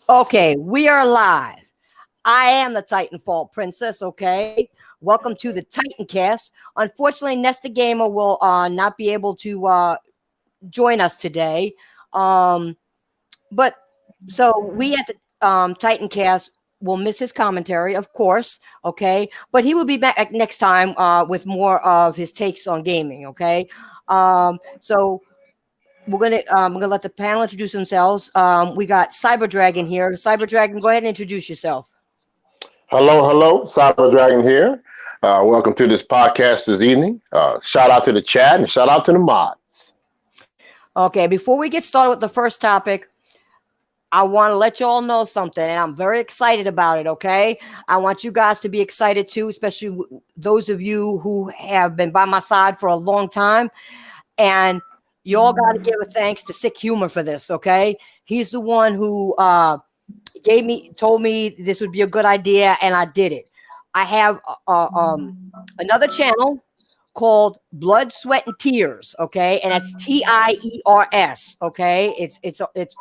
Okay, we are live. I am the Titanfall Princess, okay? Welcome to the Titancast. Unfortunately, Nesta Gamer will not be able to join us today. But so we at the Titancast will miss his commentary, of course, okay? But he will be back next time with more of his takes on gaming, okay? So we're gonna let the panel introduce themselves. We got Cyber Dragon here. Cyber Dragon, go ahead and introduce yourself. Hello, Cyber Dragon here. Welcome to this podcast this evening. Shout out to the chat and shout out to the mods. Okay, before we get started with the first topic, I want to let you all know something, and I'm very excited about it, okay? I want you guys to be excited too, especially those of you who have been by my side for a long time. And you all got to give a thanks to Sick Humor for this, okay? He's the one who told me this would be a good idea, and I did it. I have another channel called Blood, Sweat, and Tears, okay? And that's TIERS, okay? It's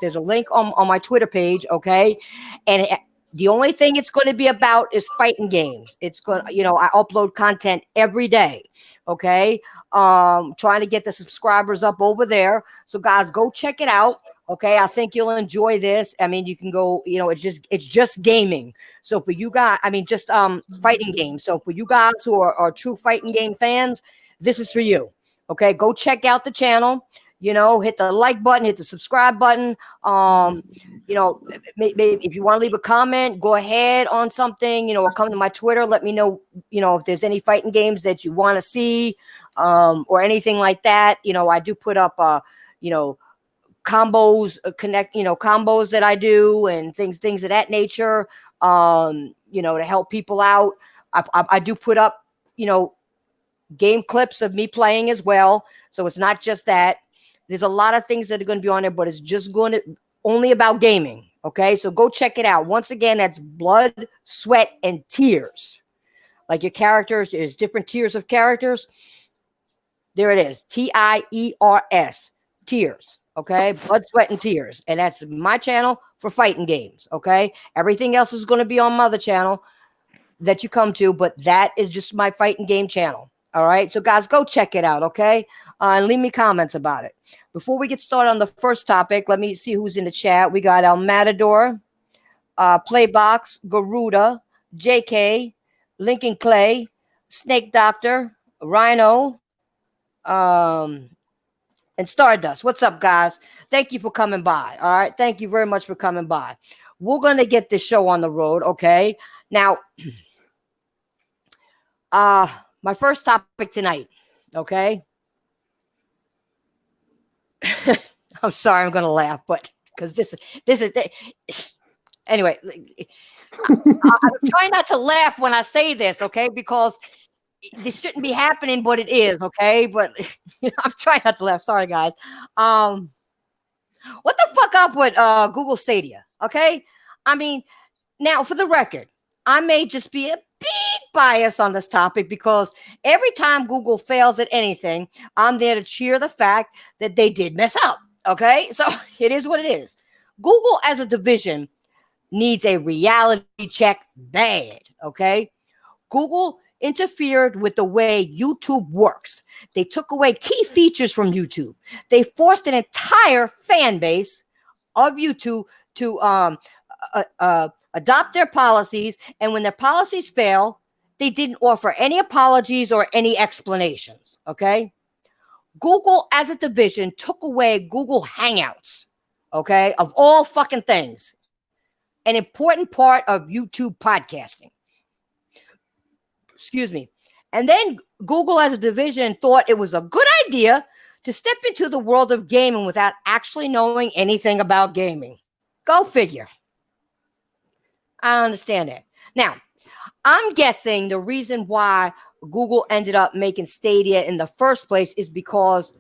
there's a link on my Twitter page, okay? And the only thing it's going to be about is fighting games. It's going to, I upload content every day, okay? Trying to get the subscribers up over there. So guys, go check it out. Okay, I think you'll enjoy this. I mean, you can go, it's just gaming. So for you guys, just fighting games. So for you guys who are true fighting game fans, this is for you. Okay, go check out the channel. Hit the like button, hit the subscribe button. Maybe if you want to leave a comment, go ahead on something, or come to my Twitter. Let me know, if there's any fighting games that you want to see, or anything like that. I do put up, combos combos that I do and things of that nature, to help people out. I do put up, game clips of me playing as well. So it's not just that. There's a lot of things that are going to be on there, but it's just going to only about gaming. Okay. So go check it out. Once again, that's Blood, Sweat, and Tears. Like your characters, there's different tiers of characters. There it is. TIERS. Tears. Okay, Blood, Sweat, and Tears. And that's my channel for fighting games. Okay, everything else is going to be on my other channel that you come to, but that is just my fighting game channel. All right, so guys, go check it out. Okay, and leave me comments about it. Before we get started on the first topic, let me see who's in the chat. We got El Matador, Playbox, Garuda, JK, Lincoln Clay, Snake Doctor, Rhino, and Stardust. What's up, guys? Thank you for coming by. All right. Thank you very much for coming by. We're going to get this show on the road. Okay. Now, my first topic tonight. Okay. I'm sorry. I'm going to laugh, but because this is anyway, I'm trying not to laugh when I say this. Okay. Because this shouldn't be happening, but it is, okay? But I'm trying not to laugh. Sorry, guys. What the fuck up with Google Stadia, okay? Now, for the record, I may just be a big bias on this topic because every time Google fails at anything, I'm there to cheer the fact that they did mess up, okay? So it is what it is. Google as a division needs a reality check bad, okay? Google interfered with the way YouTube works. They took away key features from YouTube. They forced an entire fan base of YouTube to adopt their policies. And when their policies fail, they didn't offer any apologies or any explanations. Okay. Google as a division took away Google Hangouts. Okay. Of all fucking things, an important part of YouTube podcasting. Excuse me. And then Google as a division thought it was a good idea to step into the world of gaming without actually knowing anything about gaming. Go figure. I don't understand that. Now, I'm guessing the reason why Google ended up making Stadia in the first place is because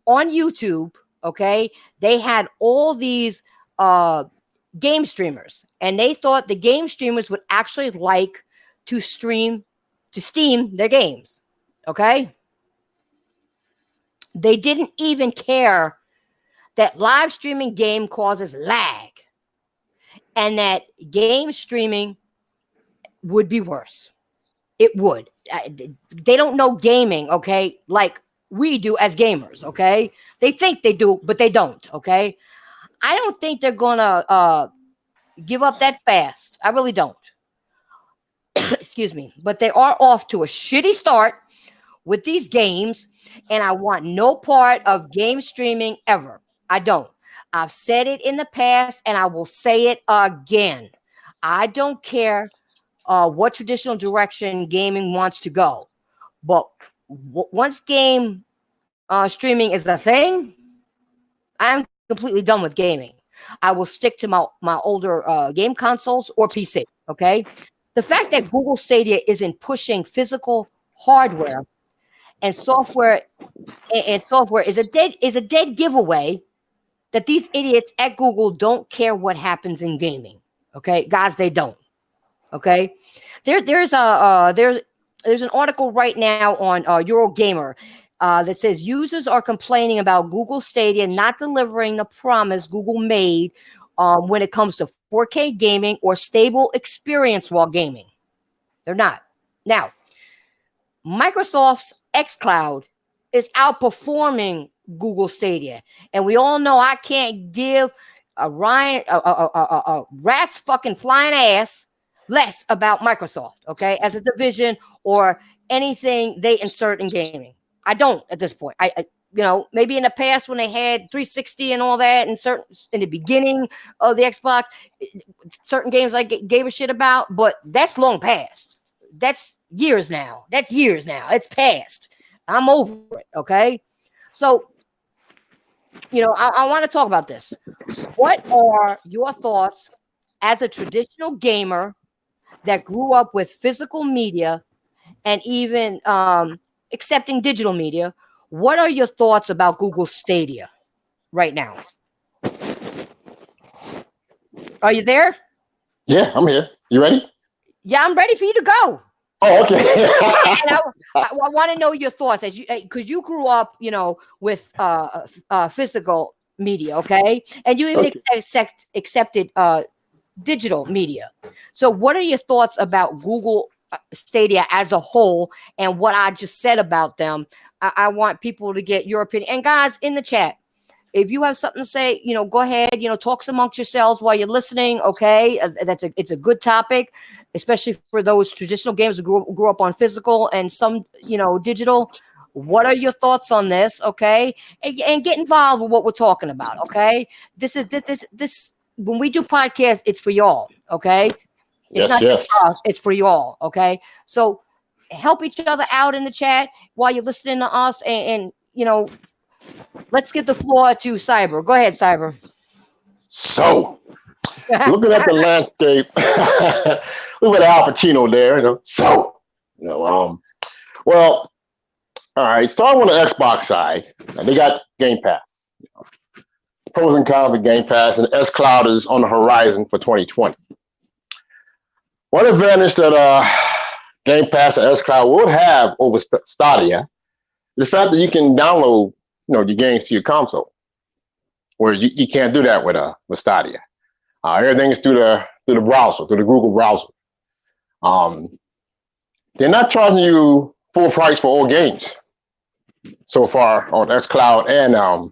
on YouTube, okay, they had all these game streamers, and they thought the game streamers would actually like to Steam their games. Okay. They didn't even care that live streaming game causes lag and that game streaming would be worse. It would. They don't know gaming, okay, like we do as gamers, okay? They think they do, but they don't, okay? I don't think they're going to give up that fast. I really don't. Excuse me. But they are off to a shitty start with these games, and I want no part of game streaming ever. I don't. I've said it in the past, and I will say it again. I don't care what traditional direction gaming wants to go, but once game streaming is a thing, I'm completely done with gaming. I will stick to my older game consoles or PC. Okay, the fact that Google Stadia isn't pushing physical hardware and software is a dead giveaway that these idiots at Google don't care what happens in gaming. Okay, guys, they don't. Okay, there's an article right now on Eurogamer that says users are complaining about Google Stadia not delivering the promise Google made when it comes to 4K gaming or stable experience while gaming. They're not. Now, Microsoft's xCloud is outperforming Google Stadia, and we all know I can't give a rat's fucking flying ass less about Microsoft, okay, as a division or anything they insert in gaming. I don't at this point. I maybe in the past when they had 360 and all that, and in the beginning of the Xbox, certain games I gave a shit about, but that's long past. That's years now. It's past. I'm over it. Okay, so I want to talk about this. What are your thoughts as a traditional gamer that grew up with physical media and even accepting digital media? What are your thoughts about Google Stadia right now? Are you there? Yeah, I'm here. You ready? Yeah, I'm ready for you to go. Oh, okay. And I want to know your thoughts because you grew up, with physical media, okay, and you even accepted digital media. So, what are your thoughts about Google Stadia as a whole and what I just said about them? I want people to get your opinion. And guys in the chat, if you have something to say, go ahead, talk amongst yourselves while you're listening. Okay. It's a good topic, especially for those traditional games who grew up on physical and some, digital. What are your thoughts on this? Okay. And get involved with what we're talking about. Okay. This when we do podcasts, it's for y'all. Okay. It's not just for us, it's for y'all. Okay. So help each other out in the chat while you're listening to us and let's give the floor to Cyber. Go ahead, Cyber. So, looking at the landscape, we went Al Pacino there. Well, all right. Starting on the Xbox side, they got Game Pass. Pros and cons of Game Pass, and xCloud is on the horizon for 2020. One advantage that Game Pass and xCloud would have over Stadia is the fact that you can download your games to your console, whereas you can't do that with Stadia. Everything is through the browser, through the Google browser. They're not charging you full price for all games so far on xCloud and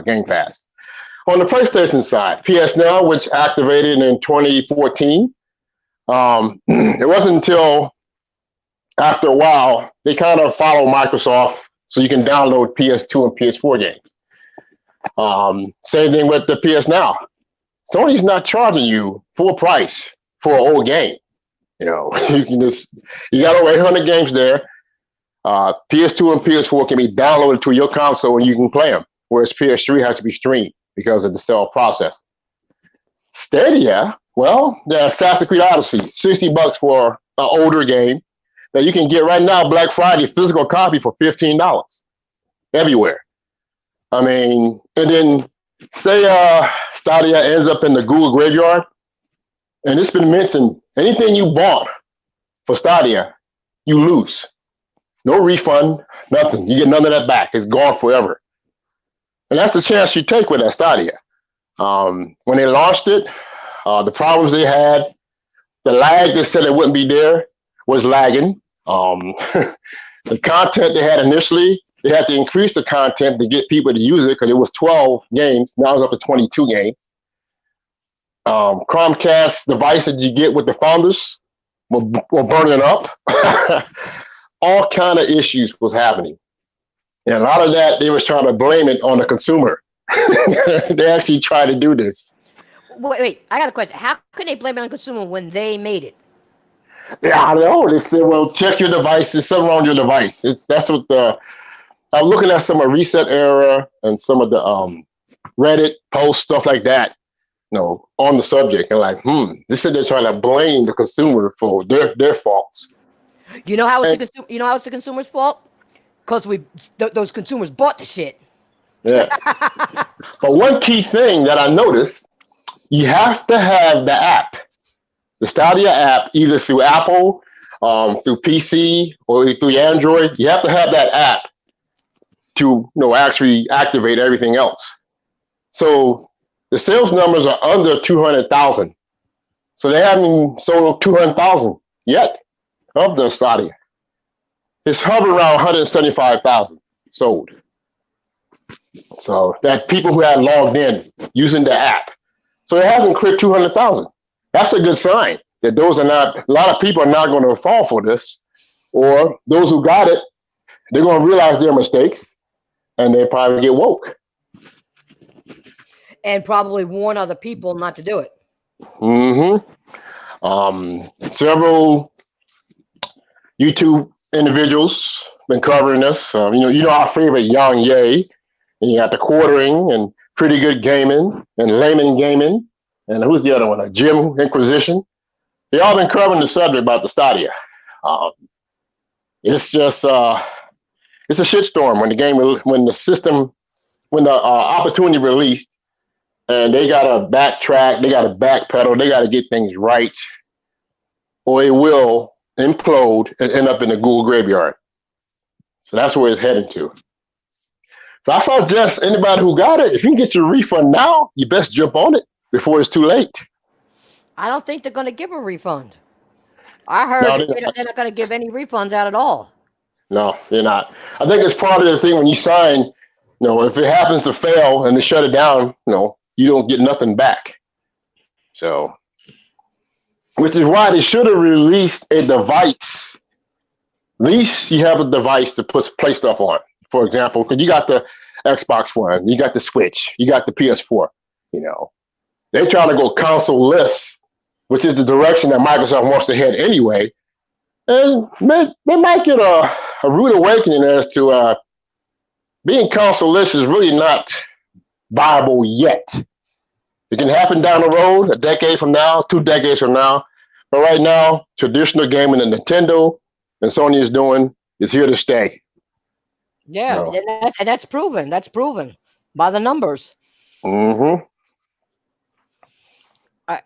Game Pass. On the PlayStation side, PS Now, which activated in 2014, it wasn't until after a while they kind of follow Microsoft. So you can download PS2 and PS4 games. Same thing with the PS Now. Sony's not charging you full price for an old game. You got over 800 games there. PS2 and PS4 can be downloaded to your console and you can play them, whereas PS3 has to be streamed because of the cell process. Stadia, well, the Assassin's Creed Odyssey, $60 for an older game that you can get right now, Black Friday, physical copy for $15 everywhere. I mean, and then say Stadia ends up in the Google graveyard, and it's been mentioned, anything you bought for Stadia, you lose. No refund, nothing. You get none of that back. It's gone forever. And that's the chance you take with that Stadia. When they launched it, the problems they had, the lag they said it wouldn't be there was lagging. The content they had initially, they had to increase the content to get people to use it because it was 12 games. Now it's up to 22 games. Chromecast device that you get with the founders were burning up. All kind of issues was happening. And a lot of that, they was trying to blame it on the consumer. They actually tried to do this. Wait, I got a question. How can they blame it on the consumer when they made it? Yeah, I know. They said, well, check your device. There's something wrong with your device. That's what I'm looking at some of Reset Era and some of the Reddit posts, stuff like that, on the subject. And like, they said they're trying to blame the consumer for their faults. You know how it's the consumer's fault? Because those consumers bought the shit. Yeah. But one key thing that I noticed, you have to have the app, the Stadia app, either through Apple, through PC, or through Android. You have to have that app to actually activate everything else. So the sales numbers are under 200,000. So they haven't sold 200,000 yet of the Stadia. It's hovering around 175,000 sold. So that people who had logged in using the app. So it hasn't cleared 200,000. That's a good sign that a lot of people are not going to fall for this, or those who got it, they're going to realize their mistakes and they probably get woke. And probably warn other people not to do it. Several YouTube individuals been covering this. You know our favorite Yang Ye, and you got the Quartering and Pretty Good Gaming and Layman Gaming, and who's the other one? Jim Inquisition. They all been covering the subject about the Stadia. It's just it's a shitstorm when the opportunity released, and they gotta backtrack, they gotta backpedal, they gotta get things right, or it will implode and end up in the Google graveyard. So that's where it's heading to. So I suggest anybody who got it, if you can get your refund now, you best jump on it before it's too late. I don't think they're going to give a refund. I heard they're not going to give any refunds out at all. No, they're not. I think it's part of the thing when you sign, if it happens to fail and they shut it down, you don't get nothing back. So, which is why they should have released a device. At least you have a device to play stuff on. For example, because you got the Xbox One, you got the Switch, you got the PS4. They're trying to go console-less, which is the direction that Microsoft wants to head anyway. And they might get a rude awakening as to being console-less is really not viable yet. It can happen down the road, a decade from now, 2 decades from now. But right now, traditional gaming that Nintendo and Sony is doing is here to stay. Yeah, and that's proven. That's proven by the numbers. Mm-hmm.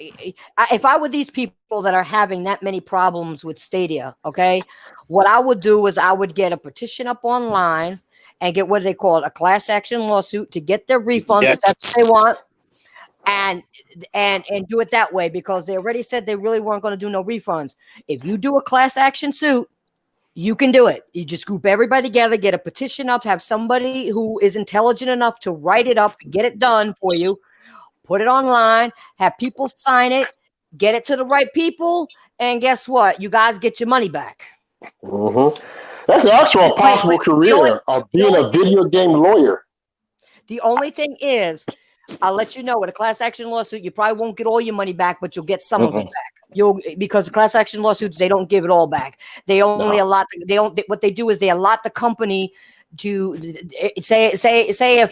If I were these people that are having that many problems with Stadia, okay, what I would do is I would get a petition up online and get what they call it, a class action lawsuit to get their refunds if that's what they want, and do it that way, because they already said they really weren't going to do no refunds. If you do a class action suit, you can do it. You just group everybody together, get a petition up, have somebody who is intelligent enough to write it up, get it done for you, put it online, have people sign it, get it to the right people, and guess what? You guys get your money back. Mm-hmm. That's an actual possible career of being a video game lawyer. The only thing is, I'll let you know, with a class action lawsuit, you probably won't get all your money back, but you'll get some of it back. Because the class action lawsuits, they don't give it all back. They only allot. What they do is they allot the company to say if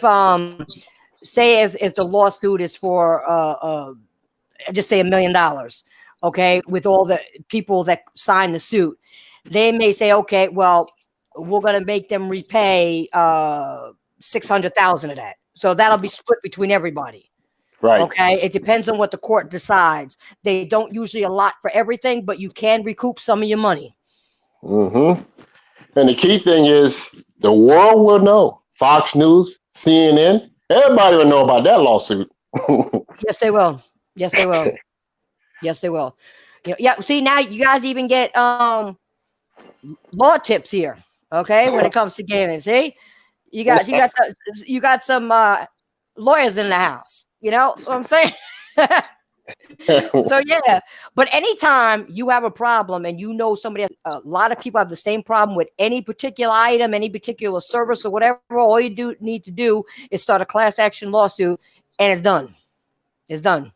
the lawsuit is for just say $1 million, okay, with all the people that sign the suit, they may say, okay, well, we're going to make them repay $600,000 of that. So that'll be split between everybody. Right. Okay. It depends on what the court decides. They don't usually allot for everything, but you can recoup some of your money. Mm-hmm. And the key thing is the world will know. Fox News, CNN, Everybody will know about that lawsuit. Yes, they will. Yes, they will. Yes, they will. Yeah. See, now you guys even get law tips here. Okay, when it comes to gaming, see, you got some lawyers in the house. You know what I'm saying? So yeah, but anytime you have a problem and you know somebody has, a lot of people have the same problem with any particular item, any particular service or whatever, all you need to do is start a class action lawsuit, and it's done. It's done.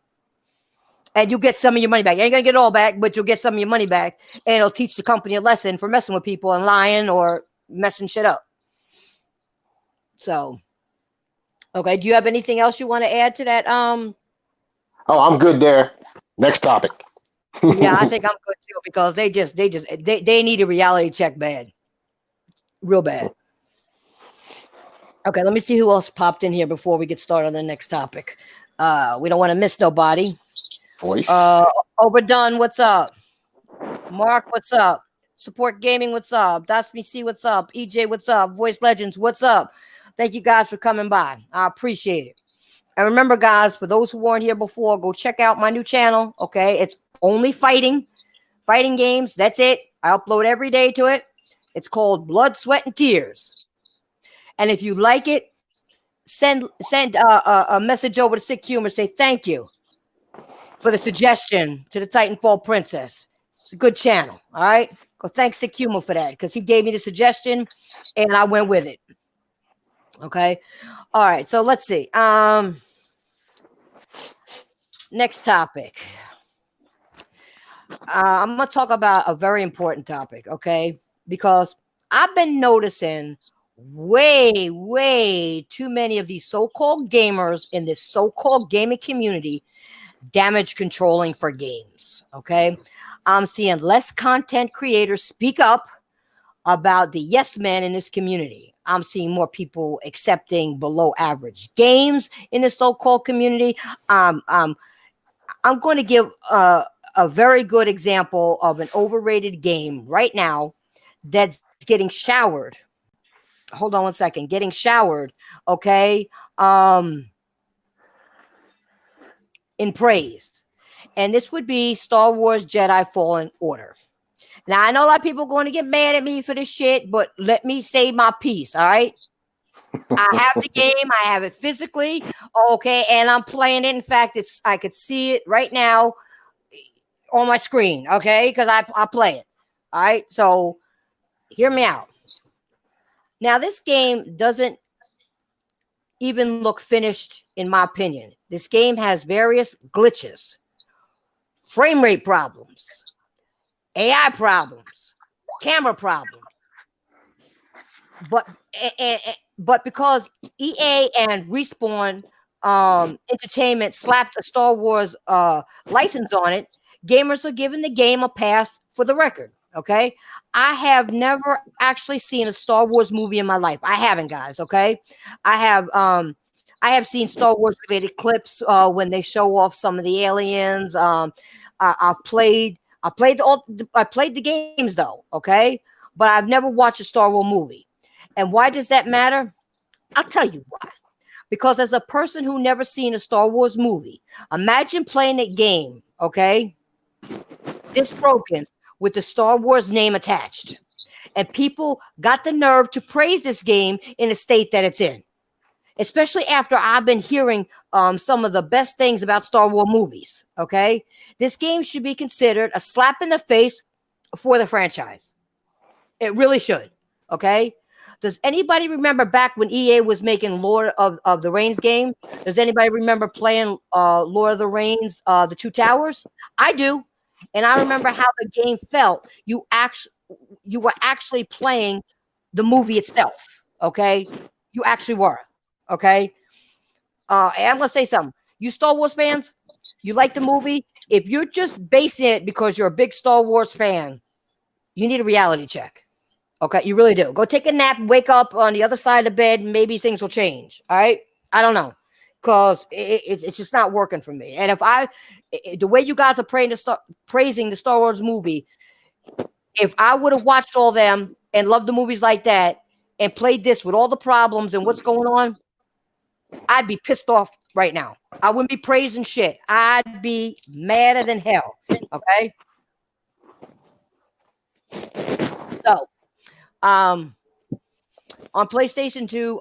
And you get some of your money back. You ain't gonna get it all back, but you'll get some of your money back, and it'll teach the company a lesson for messing with people and lying or messing shit up. So, okay, do you have anything else you want to add to that? Oh, I'm good there. Next topic. Yeah, I think I'm good too because they need a reality check bad, real bad. Okay, let me see who else popped in here before we get started on the next topic. We don't want to miss nobody. Voice. Overdone, what's up? Mark, what's up? Support Gaming, what's up? That's me. See, what's up? EJ, what's up? Voice Legends, what's up? Thank you guys for coming by. I appreciate it. And remember, guys, for those who weren't here before, go check out my new channel. Okay, it's only fighting games. That's it. I upload every day to it. It's called Blood, Sweat, and Tears. And if you like it, send a message over to Sick Humor. Say thank you for the suggestion to the Titanfall Princess. It's a good channel. All right. Go thank Sick Humor for that because he gave me the suggestion and I went with it. Okay. All right. So let's see. Next topic. I'm going to talk about a very important topic. Okay. Because I've been noticing way too many of these so-called gamers in this so-called gaming community damage controlling for games. Okay. I'm seeing less content creators speak up about the yes men in this community. I'm seeing more people accepting below average games in the so-called community. I'm going to give a very good example of an overrated game right now that's getting showered. Hold on one second. Getting showered, okay, in praise. And this would be Star Wars Jedi Fallen Order. Now, I know a lot of people are going to get mad at me for this shit, but let me say my piece, all right? I have the game. I have it physically, okay, and I'm playing it. In fact, I could see it right now on my screen, okay, because I play it, all right? So hear me out. Now, this game doesn't even look finished, in my opinion. This game has various glitches, frame rate problems, AI problems, camera problems. But because EA and Respawn Entertainment slapped a Star Wars license on it, gamers are giving the game a pass for the record. Okay, I have never actually seen a Star Wars movie in my life. I haven't, guys. Okay, I have seen Star Wars related clips when they show off some of the aliens. I've played the games though. Okay, but I've never watched a Star Wars movie. And why does that matter? I'll tell you why. Because as a person who never seen a Star Wars movie, imagine playing a game. Okay, this broken, with the Star Wars name attached. And people got the nerve to praise this game in the state that it's in. Especially after I've been hearing some of the best things about Star Wars movies, okay? This game should be considered a slap in the face for the franchise. It really should, okay? Does anybody remember back when EA was making Lord of the Rings game? Does anybody remember playing Lord of the Rings, The Two Towers? I do. And I remember how the game felt. You were actually playing the movie itself. Okay, you actually were. Okay, and I'm gonna say something. You Star Wars fans, you like the movie. If you're just basing it because you're a big Star Wars fan, you need a reality check. Okay, you really do. Go take a nap, wake up on the other side of the bed, and maybe things will change. All right, I don't know. Because it's just not working for me. And the way you guys are praising the Star Wars movie, if I would have watched all them and loved the movies like that and played this with all the problems and what's going on, I'd be pissed off right now. I wouldn't be praising shit. I'd be madder than hell. Okay. So, on PlayStation 2,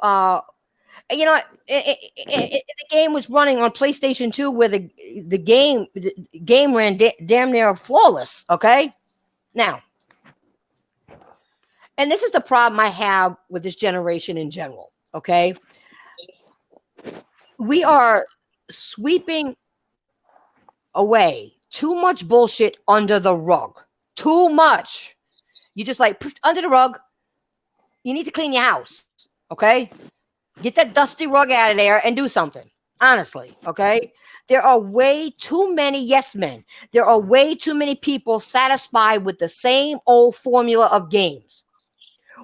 you know, the game was running on PlayStation 2 where the game ran damn near flawless. Okay. Now, and this is the problem I have with this generation in general. Okay. We are sweeping away too much bullshit under the rug. Too much. You just like under the rug. You need to clean your house. Okay. Get that dusty rug out of there and do something. Honestly. Okay. There are way too many yes men. There are way too many people satisfied with the same old formula of games.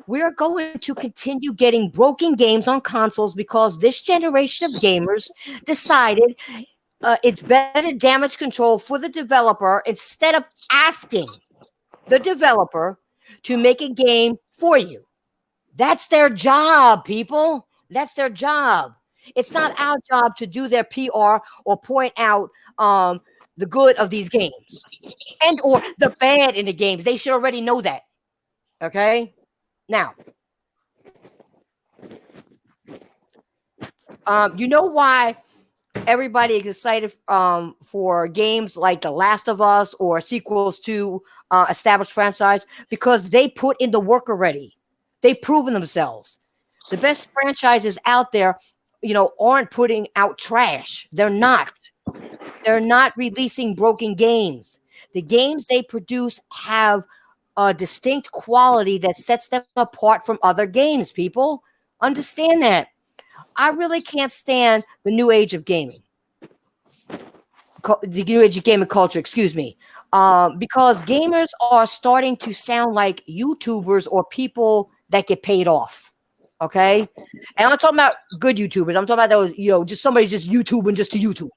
We're going to continue getting broken games on consoles because this generation of gamers decided it's better damage control for the developer instead of asking the developer to make a game for you. That's their job, people. That's their job. It's not our job to do their PR or point out the good of these games and or the bad in the games. They should already know that. Okay? Now, you know why everybody is excited for games like The Last of Us or sequels to established franchise? Because they put in the work already. They've proven themselves. The best franchises out there, aren't putting out trash. They're not. They're not releasing broken games. The games they produce have a distinct quality that sets them apart from other games, people. Understand that. I really can't stand the new age of gaming. The new age of gaming culture, excuse me. Because gamers are starting to sound like YouTubers or people that get paid off. Okay? And I'm not talking about good YouTubers. I'm talking about those, just somebody just YouTubing just to YouTube.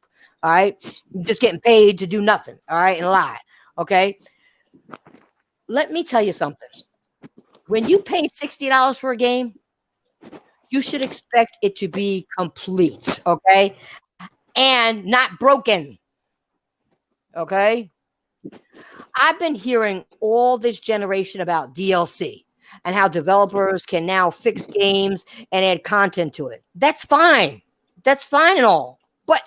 All right? Just getting paid to do nothing. All right? And lie. Okay? Let me tell you something. When you pay $60 for a game, you should expect it to be complete, okay? And not broken, okay? I've been hearing all this generation about DLC and how developers can now fix games and add content to it. That's fine. That's fine and all. But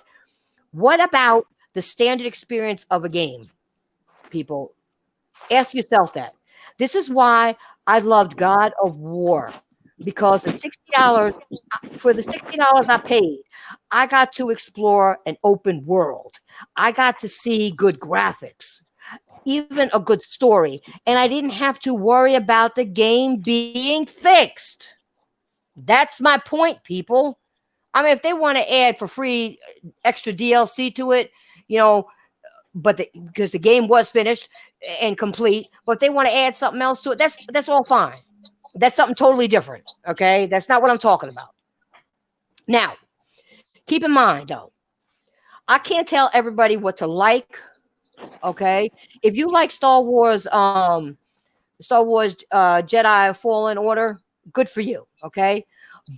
what about the standard experience of a game, people? Ask yourself that. This is why I loved God of War, because the $60 I paid, I got to explore an open world. I got to see good graphics, even a good story, and I didn't have to worry about the game being fixed. That's my point, people. I mean, if they want to add for free extra DLC to it, but because the game was finished and complete, but if they want to add something else to it, that's all fine. That's something totally different. Okay, that's not what I'm talking about. Now, keep in mind though, I can't tell everybody what to like. Okay, if you like Star Wars Jedi Fallen Order, good for you. Okay,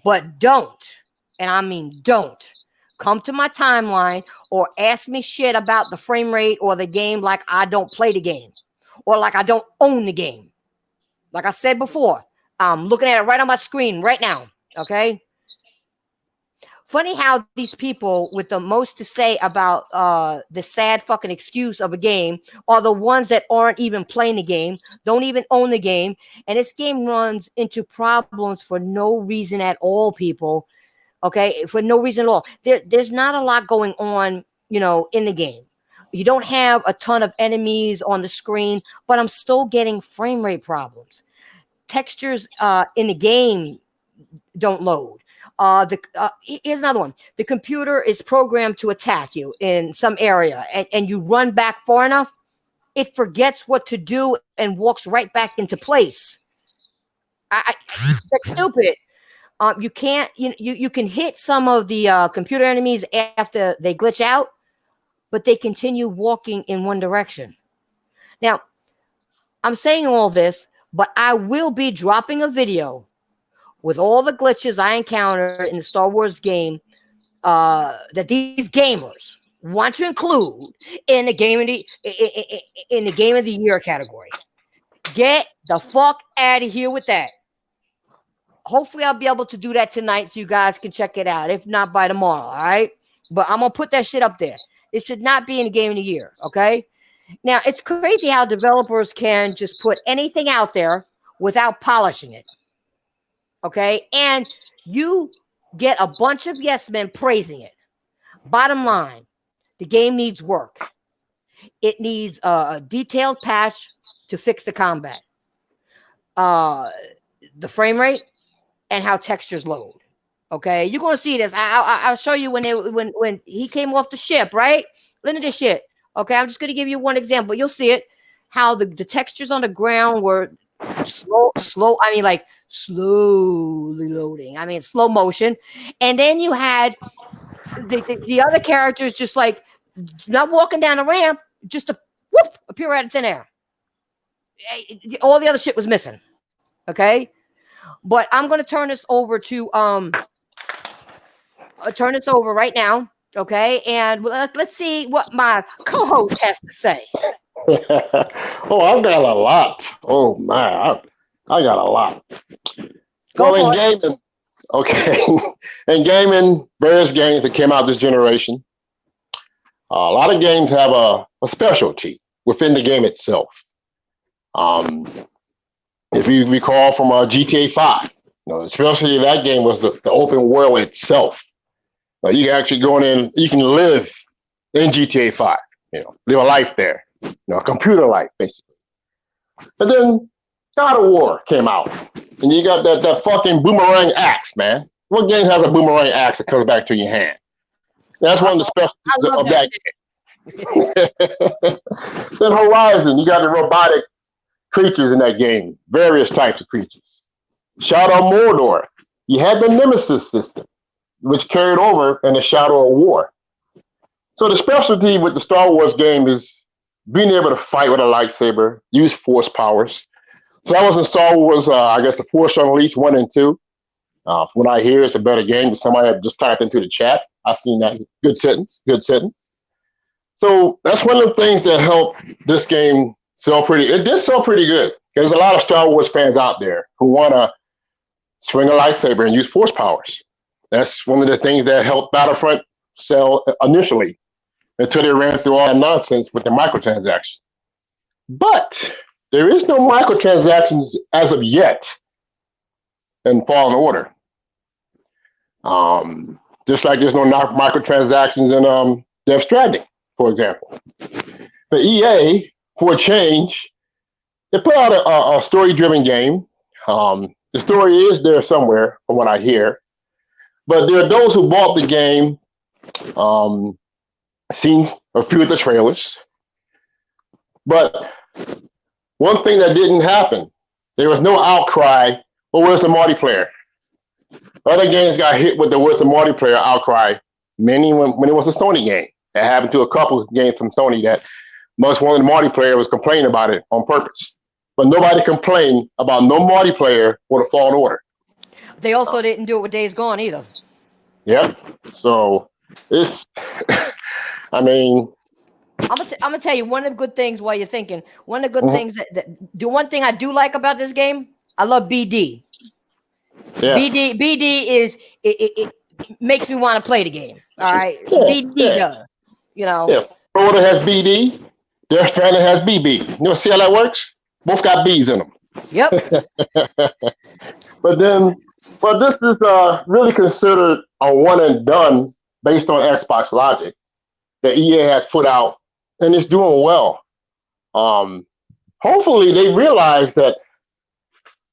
but don't, and I mean don't, come to my timeline or ask me shit about the frame rate or the game like I don't play the game or like I don't own the game. Like I said before, I'm looking at it right on my screen right now. Okay. Funny how these people with the most to say about the sad fucking excuse of a game are the ones that aren't even playing the game, don't even own the game. And this game runs into problems for no reason at all, people. Okay, for no reason at all. There's not a lot going on, in the game. You don't have a ton of enemies on the screen, but I'm still getting frame rate problems. Textures in the game don't load. Here's another one. The computer is programmed to attack you in some area, and you run back far enough, it forgets what to do and walks right back into place. That's stupid. You can't. You can hit some of the computer enemies after they glitch out, but they continue walking in one direction. Now, I'm saying all this, but I will be dropping a video with all the glitches I encountered in the Star Wars game that these gamers want to include in the game of the year category. Get the fuck out of here with that. Hopefully, I'll be able to do that tonight so you guys can check it out. If not, by tomorrow, all right? But I'm going to put that shit up there. It should not be in the game of the year, okay? Now, it's crazy how developers can just put anything out there without polishing it, okay? And you get a bunch of yes men praising it. Bottom line, the game needs work. It needs a detailed patch to fix the combat, the frame rate, and how textures load. Okay, you're gonna see this. I'll show you when he came off the ship, right? Look at this shit. Okay, I'm just gonna give you one example. You'll see it. How the textures on the ground were slow. I mean, like slowly loading. I mean, slow motion. And then you had the other characters just like not walking down a ramp, just to whoop appear out of thin air. All the other shit was missing. Okay. But I'm going to turn this over to right now, okay? And let's see what my co-host has to say. Oh, I've got a lot. Oh my, I got a lot. Go in gaming, okay, in gaming, various games that came out this generation. A lot of games have a specialty within the game itself. If you recall from GTA 5, the specialty of that game was the open world itself. You can actually go in, you can live in GTA 5, live a life there, a computer life, basically. And then God of War came out, and you got that fucking boomerang axe, man. What game has a boomerang axe that comes back to your hand? That's one of the specialties of that game. Then Horizon, you got the robotic creatures in that game, various types of creatures. Shadow of Mordor, you had the Nemesis system, which carried over in the Shadow of War. So the specialty with the Star Wars game is being able to fight with a lightsaber, use force powers. So that was in Star Wars, I guess, the Force Unleashed 1 and 2. From what I hear, it's a better game. Somebody had just typed into the chat. I've seen that. Good sentence. So that's one of the things that helped this game it did sell pretty good. There's a lot of Star Wars fans out there who want to swing a lightsaber and use force powers. That's one of the things that helped Battlefront sell initially until they ran through all that nonsense with the microtransactions. But there is no microtransactions as of yet in Fallen Order. Just like there's no microtransactions in Death Stranding, for example. The EA, for a change, they put out a story-driven game. The story is there somewhere, from what I hear. But there are those who bought the game, seen a few of the trailers. But one thing that didn't happen, there was no outcry, well, where's the multiplayer? Other games got hit with the where's the multiplayer outcry, many when it was a Sony game. That happened to a couple of games from Sony that most one of the multiplayer was complaining about it on purpose. But nobody complained about no multiplayer with a Fallen Order. They also didn't do it with Days Gone either. Yep. So it's, I mean. I'm gonna tell you one of the good things while you're thinking. One of the good things the one thing I do like about this game, I love BD. Yeah. BD is it makes me want to play the game. All right. Yeah. BD does. Yeah. Order has BD. Death Stranding has BB. You see how that works? Both got B's in them. Yep. But this is really considered a one and done based on Xbox logic that EA has put out, and it's doing well. Hopefully they realize that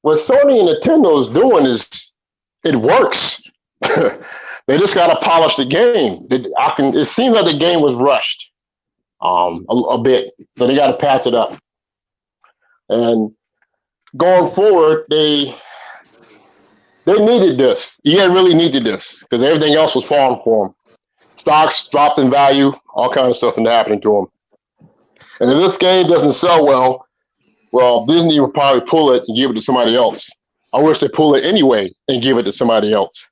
what Sony and Nintendo is doing it works. They just got to polish the game. It seems like the game was rushed. A bit, so they got to patch it up. And going forward, they needed this. EA really needed this because everything else was falling for them. Stocks dropped in value, all kinds of stuff happening to them. And if this game doesn't sell well, Disney will probably pull it and give it to somebody else. I wish they pull it anyway and give it to somebody else.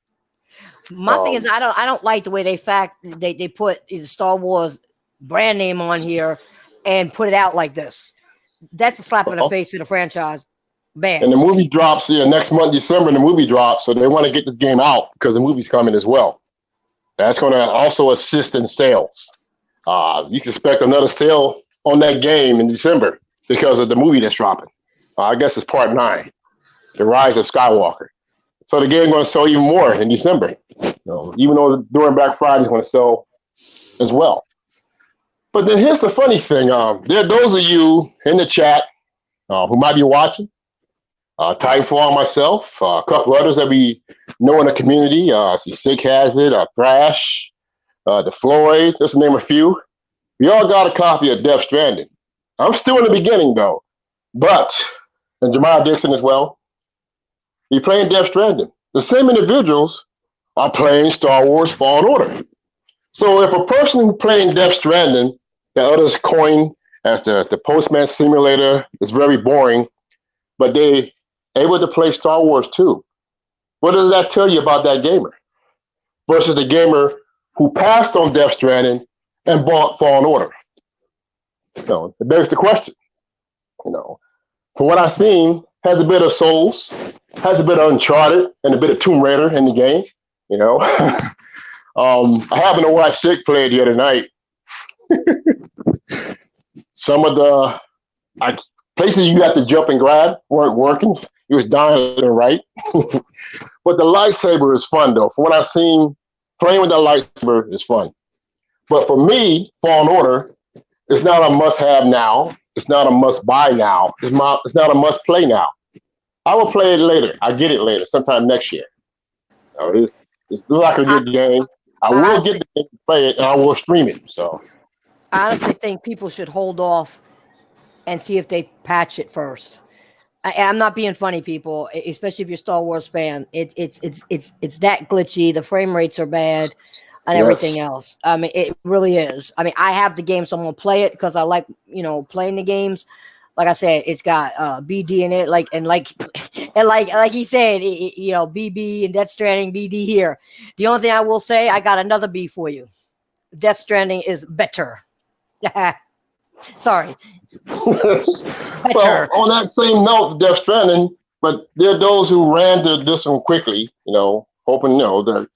My thing is, I don't like the way they put the Star Wars brand name on here and put it out like this. That's a slap in the face to the franchise. Bad. And the movie drops next month, December. The movie drops, so they want to get this game out because the movie's coming as well. That's going to also assist in sales. You can expect another sale on that game in December because of the movie that's dropping. I guess it's part 9, The Rise of Skywalker. So the game's going to sell even more in December. Even though during Black Friday is going to sell as well. But then here's the funny thing. There are those of you in the chat who might be watching. Titanfall, myself, a couple others that we know in the community. I see Sig has it, Thrash, the Floyd, just to name a few. We all got a copy of Death Stranding. I'm still in the beginning, though. But, and Jamal Dixon as well, you're playing Death Stranding. The same individuals are playing Star Wars Fallen Order. So if a person playing Death Stranding that others coin as the Postman Simulator is very boring, but they able to play Star Wars too, what does that tell you about that gamer? Versus the gamer who passed on Death Stranding and bought Fallen Order. It begs the question. From what I've seen, has a bit of Souls, has a bit of Uncharted, and a bit of Tomb Raider in the game. I happened to watch Sick play the other night. Some of the places you got to jump and grab weren't working. He was dying left and right. But the lightsaber is fun, though. From what I've seen, playing with the lightsaber is fun. But for me, Fallen Order, it's not a must-have now. It's not a must-buy now. It's not a must-play now. I will play it later. I get it later, sometime next year. It's like a good game. I will get the game to play it, and I will stream it. So I honestly think people should hold off and see if they patch it first. I'm not being funny, people, especially if you're a Star Wars fan. It's that glitchy. The frame rates are bad and everything else. I mean, it really is. I mean, I have the game, so I'm gonna play it because I like, playing the games. Like I said, it's got BD in it, like he said, BB and Death Stranding, BD here. The only thing I will say, I got another B for you. Death Stranding is better. Sorry. Well, on that same note, Death Stranding, but there are those who ran to this one quickly, hoping, that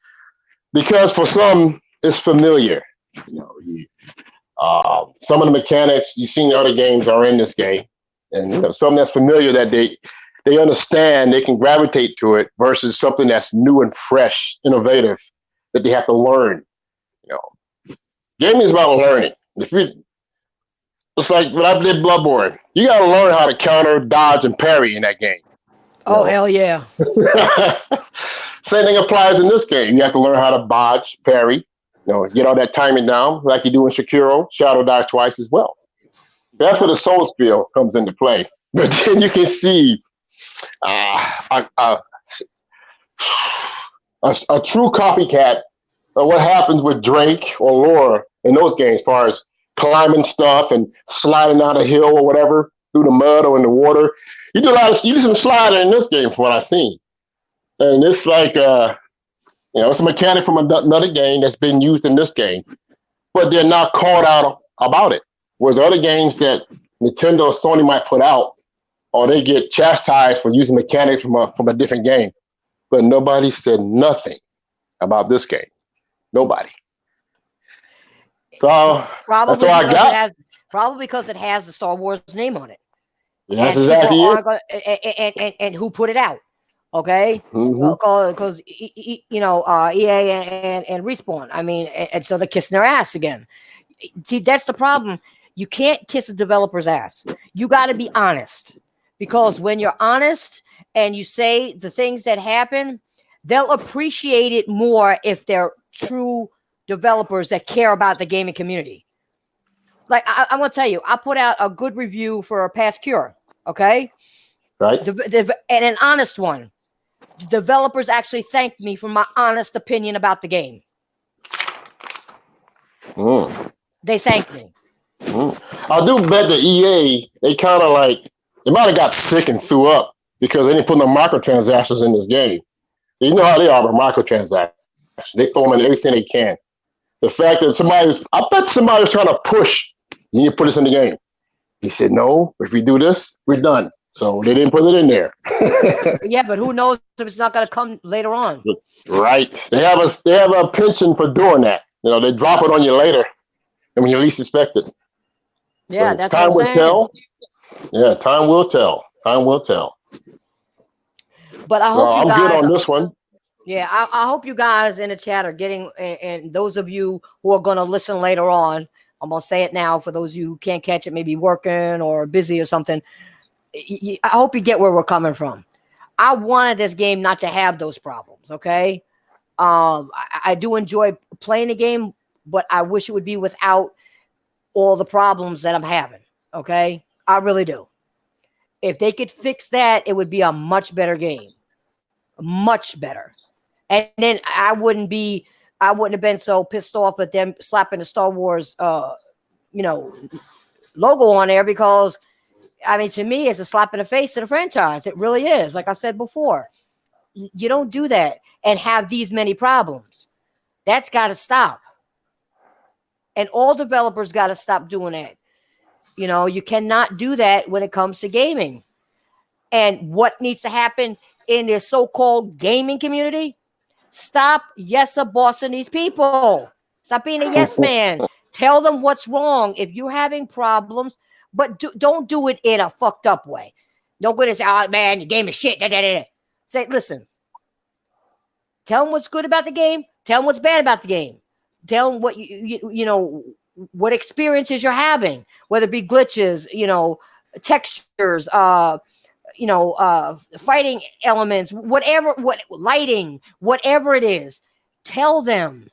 because for some it's familiar. Some of the mechanics you've seen in other games are in this game, and something that's familiar that they understand, they can gravitate to it versus something that's new and fresh, innovative that they have to learn. Gaming is about learning. It's like when I did Bloodborne. You got to learn how to counter, dodge, and parry in that game. Oh, hell yeah. Same thing applies in this game. You have to learn how to dodge, parry, get all that timing down like you do in Sekiro. Shadow dies twice as well. That's where the soul spiel comes into play. But then you can see a true copycat of what happens with Drake or Laura in those games, as far as climbing stuff and sliding down a hill or whatever through the mud or in the water. You do some sliding in this game from what I've seen. And it's like, it's a mechanic from another game that's been used in this game, but they're not called out about it. Whereas other games that Nintendo or Sony might put out, or they get chastised for using mechanics from a different game. But nobody said nothing about this game. Nobody. So probably that's all I got. Probably because it has the Star Wars name on it. That's exactly it. And who put it out? Okay, because EA and Respawn. I mean, and so they're kissing their ass again. See, that's the problem. You can't kiss a developer's ass. You got to be honest, because when you're honest and you say the things that happen, they'll appreciate it more if they're true developers that care about the gaming community. Like I'm gonna tell you, I put out a good review for Past Cure. Okay, right, and an honest one. The developers actually thanked me for my honest opinion about the game. They thanked me. I do bet the EA, they kind of they might have got sick and threw up because they didn't put no microtransactions in this game. You know how they are with microtransactions. They throw them in everything they can. The fact that I bet somebody's trying to push, you need to put this in the game. He said, no, if we do this, we're done. So they didn't put it in there. Yeah, but who knows if it's not going to come later on? Right. They have a penchant for doing that. They drop it on you later, and when you least expect it. Yeah, so that's time what I'm saying. Tell. Yeah, time will tell. Time will tell. But I hope you guys. I'm good on this one. Yeah, I hope you guys in the chat are getting, and those of you who are going to listen later on, I'm going to say it now for those of you who can't catch it, maybe working or busy or something. I hope you get where we're coming from. I wanted this game not to have those problems, okay? I do enjoy playing the game, but I wish it would be without all the problems that I'm having, okay? I really do. If they could fix that, it would be a much better game. Much better. And then I wouldn't have been so pissed off at them slapping the Star Wars, logo on there, because, I mean, to me, it's a slap in the face to the franchise. It really is. Like I said before, you don't do that and have these many problems. That's got to stop. And all developers got to stop doing that. You cannot do that when it comes to gaming. And what needs to happen in this so-called gaming community? Stop bossing these people. Stop being a yes man. Tell them what's wrong if you're having problems, but don't do it in a fucked up way. Don't go and say, oh, man, your game is shit. Da, da, da. Say, listen. Tell them what's good about the game. Tell them what's bad about the game. Tell them what what experiences you're having, whether it be glitches, textures, fighting elements, what lighting, whatever it is. Tell them.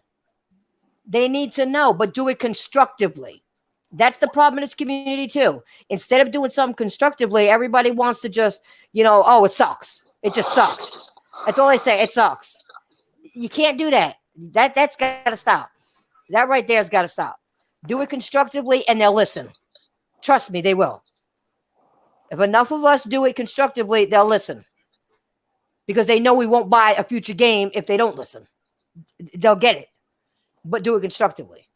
They need to know, but do it constructively. That's the problem in this community too. Instead of doing something constructively, everybody wants to just, oh, it sucks. It just sucks. That's all they say. It sucks. You can't do that. That's got to stop. That right there has got to stop. Do it constructively and they'll listen. Trust me, they will. If enough of us do it constructively, they'll listen. Because they know we won't buy a future game if they don't listen. They'll get it. But do it constructively.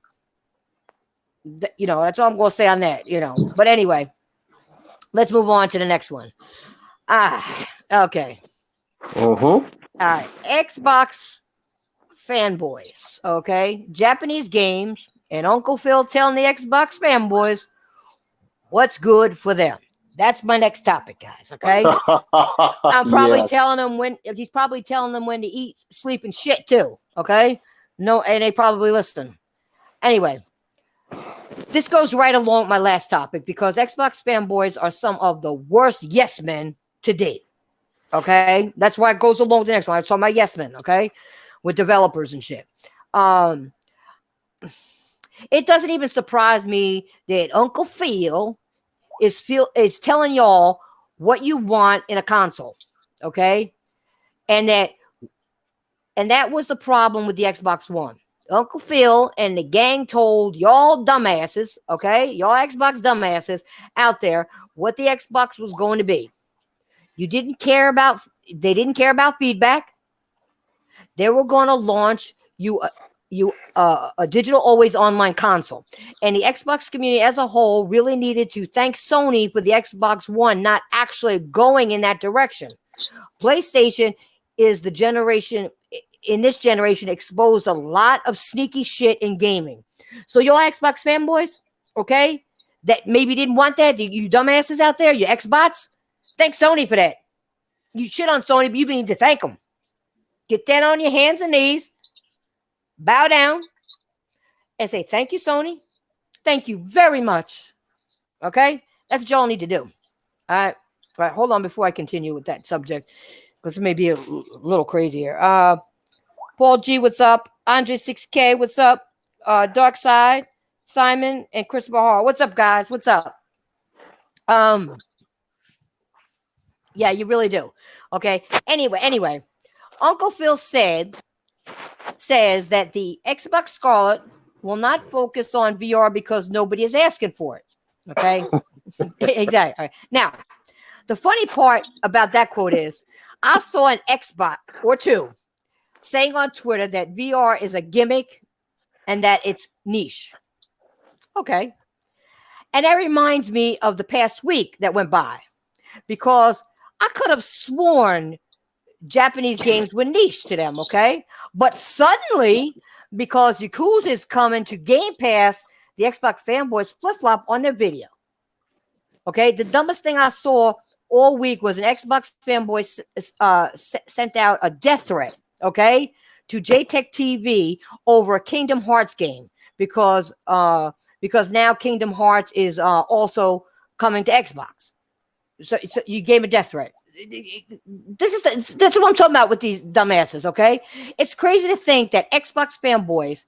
That's all I'm going to say on that, But anyway, let's move on to the next one. Okay. All right. Xbox fanboys, okay? Japanese games and Uncle Phil telling the Xbox fanboys what's good for them. That's my next topic, guys, okay? I'm probably telling them he's probably telling them when to eat, sleep, and shit too, okay? No, and they probably listen. Anyway, this goes right along with my last topic because Xbox fanboys are some of the worst yes men to date. Okay? That's why it goes along with the next one. I was talking about yes men, okay? With developers and shit. It doesn't even surprise me that Uncle Phil is telling y'all what you want in a console. Okay? And that was the problem with the Xbox One. Uncle Phil and the gang told y'all dumbasses, okay, y'all Xbox dumbasses out there what the Xbox was going to be. They didn't care about feedback. They were going to launch you a digital always online console. And the Xbox community as a whole really needed to thank Sony for the Xbox One not actually going in that direction. PlayStation is the generation in this generation exposed a lot of sneaky shit in gaming. So y'all Xbox fanboys, okay, that maybe didn't want that, you dumbasses out there, you Xbots, thank Sony for that. You shit on Sony, but you need to thank them. Get down on your hands and knees, bow down, and say, thank you, Sony. Thank you very much. Okay? That's what y'all need to do. All right, hold on before I continue with that subject, because it may be a little crazy here. Paul G, what's up? Andre 6K, what's up? Dark Side, Simon, and Christopher Hall. What's up, guys? What's up? Yeah, you really do. Okay. Anyway, Uncle Phil says that the Xbox Scarlet will not focus on VR because nobody is asking for it. Okay. Exactly. All right. Now, the funny part about that quote is I saw an Xbox or two saying on Twitter that VR is a gimmick and that it's niche. Okay. And that reminds me of the past week that went by, because I could have sworn Japanese games were niche to them, okay? But suddenly, because Yakuza is coming to Game Pass, the Xbox fanboys flip-flop on their video. Okay? The dumbest thing I saw all week was an Xbox fanboy sent out a death threat, okay, to JTech TV over a Kingdom Hearts game because now Kingdom Hearts is also coming to Xbox. So you gave a death threat. That's what I'm talking about with these dumbasses, okay? It's crazy to think that Xbox fanboys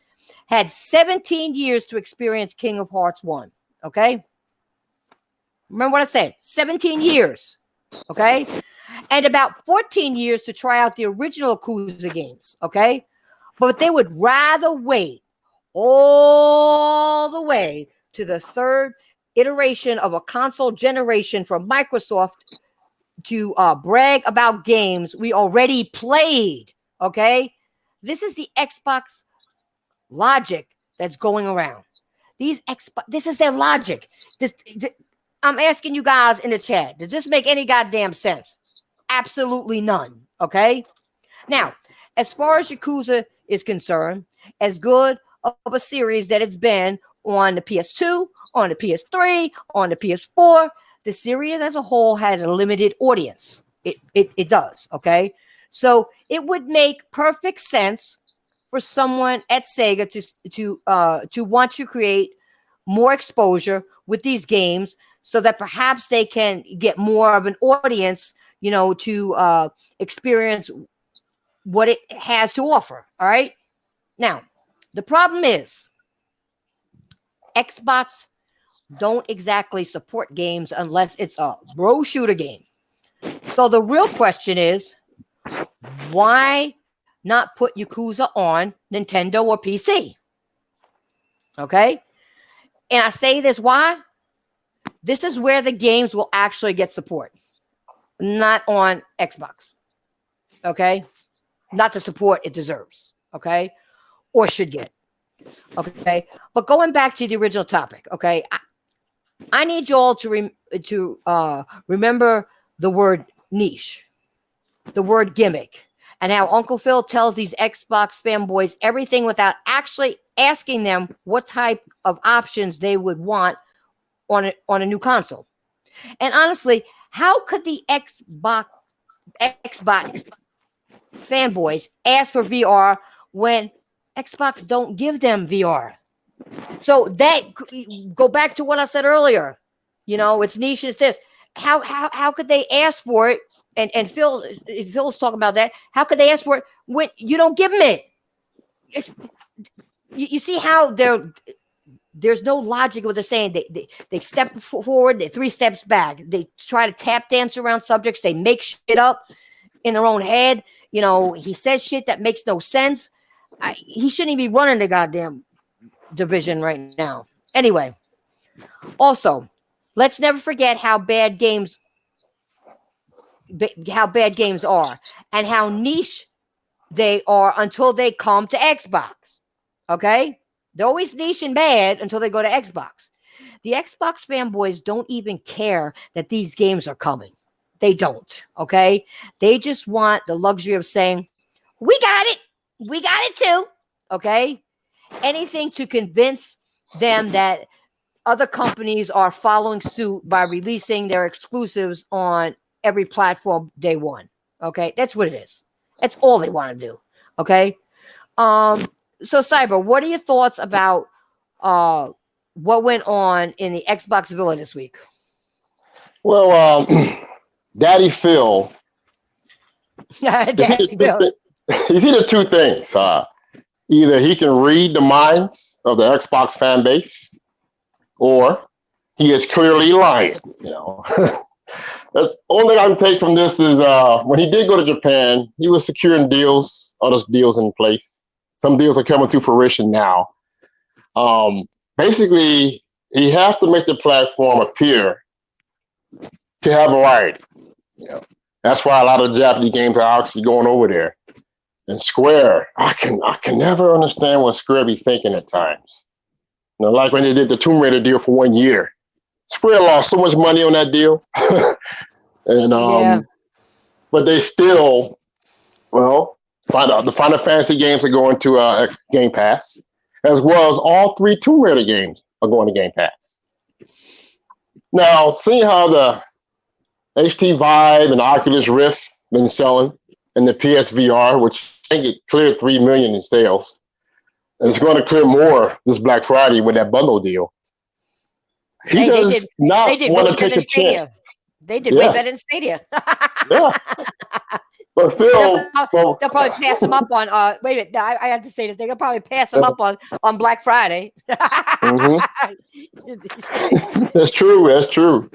had 17 years to experience Kingdom Hearts 1, okay? Remember what I said? 17 years, okay? And about 14 years to try out the original Yakuza games, okay? But they would rather wait all the way to the third iteration of a console generation from Microsoft to brag about games we already played, okay? This is the Xbox logic that's going around. This is their logic. I'm asking you guys in the chat, does this make any goddamn sense? Absolutely none, okay? Now, as far as Yakuza is concerned, as good of a series that it's been on the PS2, on the PS3, on the PS4, the series as a whole has a limited audience. It does, okay? So it would make perfect sense for someone at Sega to want to create more exposure with these games so that perhaps they can get more of an audience, you know, to experience what it has to offer, all right? Now, the problem is Xbox don't exactly support games unless it's a bro shooter game. So the real question is, why not put Yakuza on Nintendo or PC? Okay? And I say this, why? This is where the games will actually get support, not on Xbox. Okay? Not the support it deserves. Okay? Or should get. Okay? But going back to the original topic, okay? I need you all to remember the word niche, the word gimmick, and how Uncle Phil tells these Xbox fanboys everything without actually asking them what type of options they would want on a new console. And honestly, how could the Xbox fanboys ask for VR when Xbox don't give them VR? So that go back to what I said earlier. You know, it's niche. It's this. How could they ask for it? And Phil's talking about that. How could they ask for it when you don't give them it? You see how there's no logic in what they're saying. They step forward, they 3 steps back. They try to tap dance around subjects. They make shit up in their own head. You know, he says shit that makes no sense. He shouldn't even be running the goddamn division right now. Anyway, also, let's never forget how bad games are and how niche they are until they come to Xbox. Okay? They're always niche and bad until they go to Xbox. The Xbox fanboys don't even care that these games are coming. They don't. Okay? They just want the luxury of saying, we got it. We got it too. Okay? Anything to convince them that other companies are following suit by releasing their exclusives on every platform day one. Okay, that's what it is. That's all they want to do. Okay. So Cyber, what are your thoughts about what went on in the Xbox Villa this week? Well, Daddy Phil. Daddy Phil. He's either 2 things. Either he can read the minds of the Xbox fan base, or he is clearly lying. You know, that's the only thing I can take from this is when he did go to Japan, he was securing deals, other deals in place. Some deals are coming to fruition now. Basically, he has to make the platform appear to have variety. You know, that's why a lot of Japanese games are actually going over there. And Square, I can never understand what Square be thinking at times. Like when they did the Tomb Raider deal for 1 year. Square lost so much money on that deal. And Yeah. but they still, well, find out the Final Fantasy games are going to Game Pass, as well as all 3 Tomb Raider games are going to Game Pass. Now, seeing how the HT Vive and Oculus Rift been selling, and the PSVR, which I think it cleared 3 million in sales, and it's going to clear more this Black Friday with that bundle deal. He does not want to take a chance. They did way better than Stadia. Yeah. But Phil, they'll probably pass them up on. Wait a minute, I have to say this. They'll probably pass them up on Black Friday. Mm-hmm. That's true. That's true.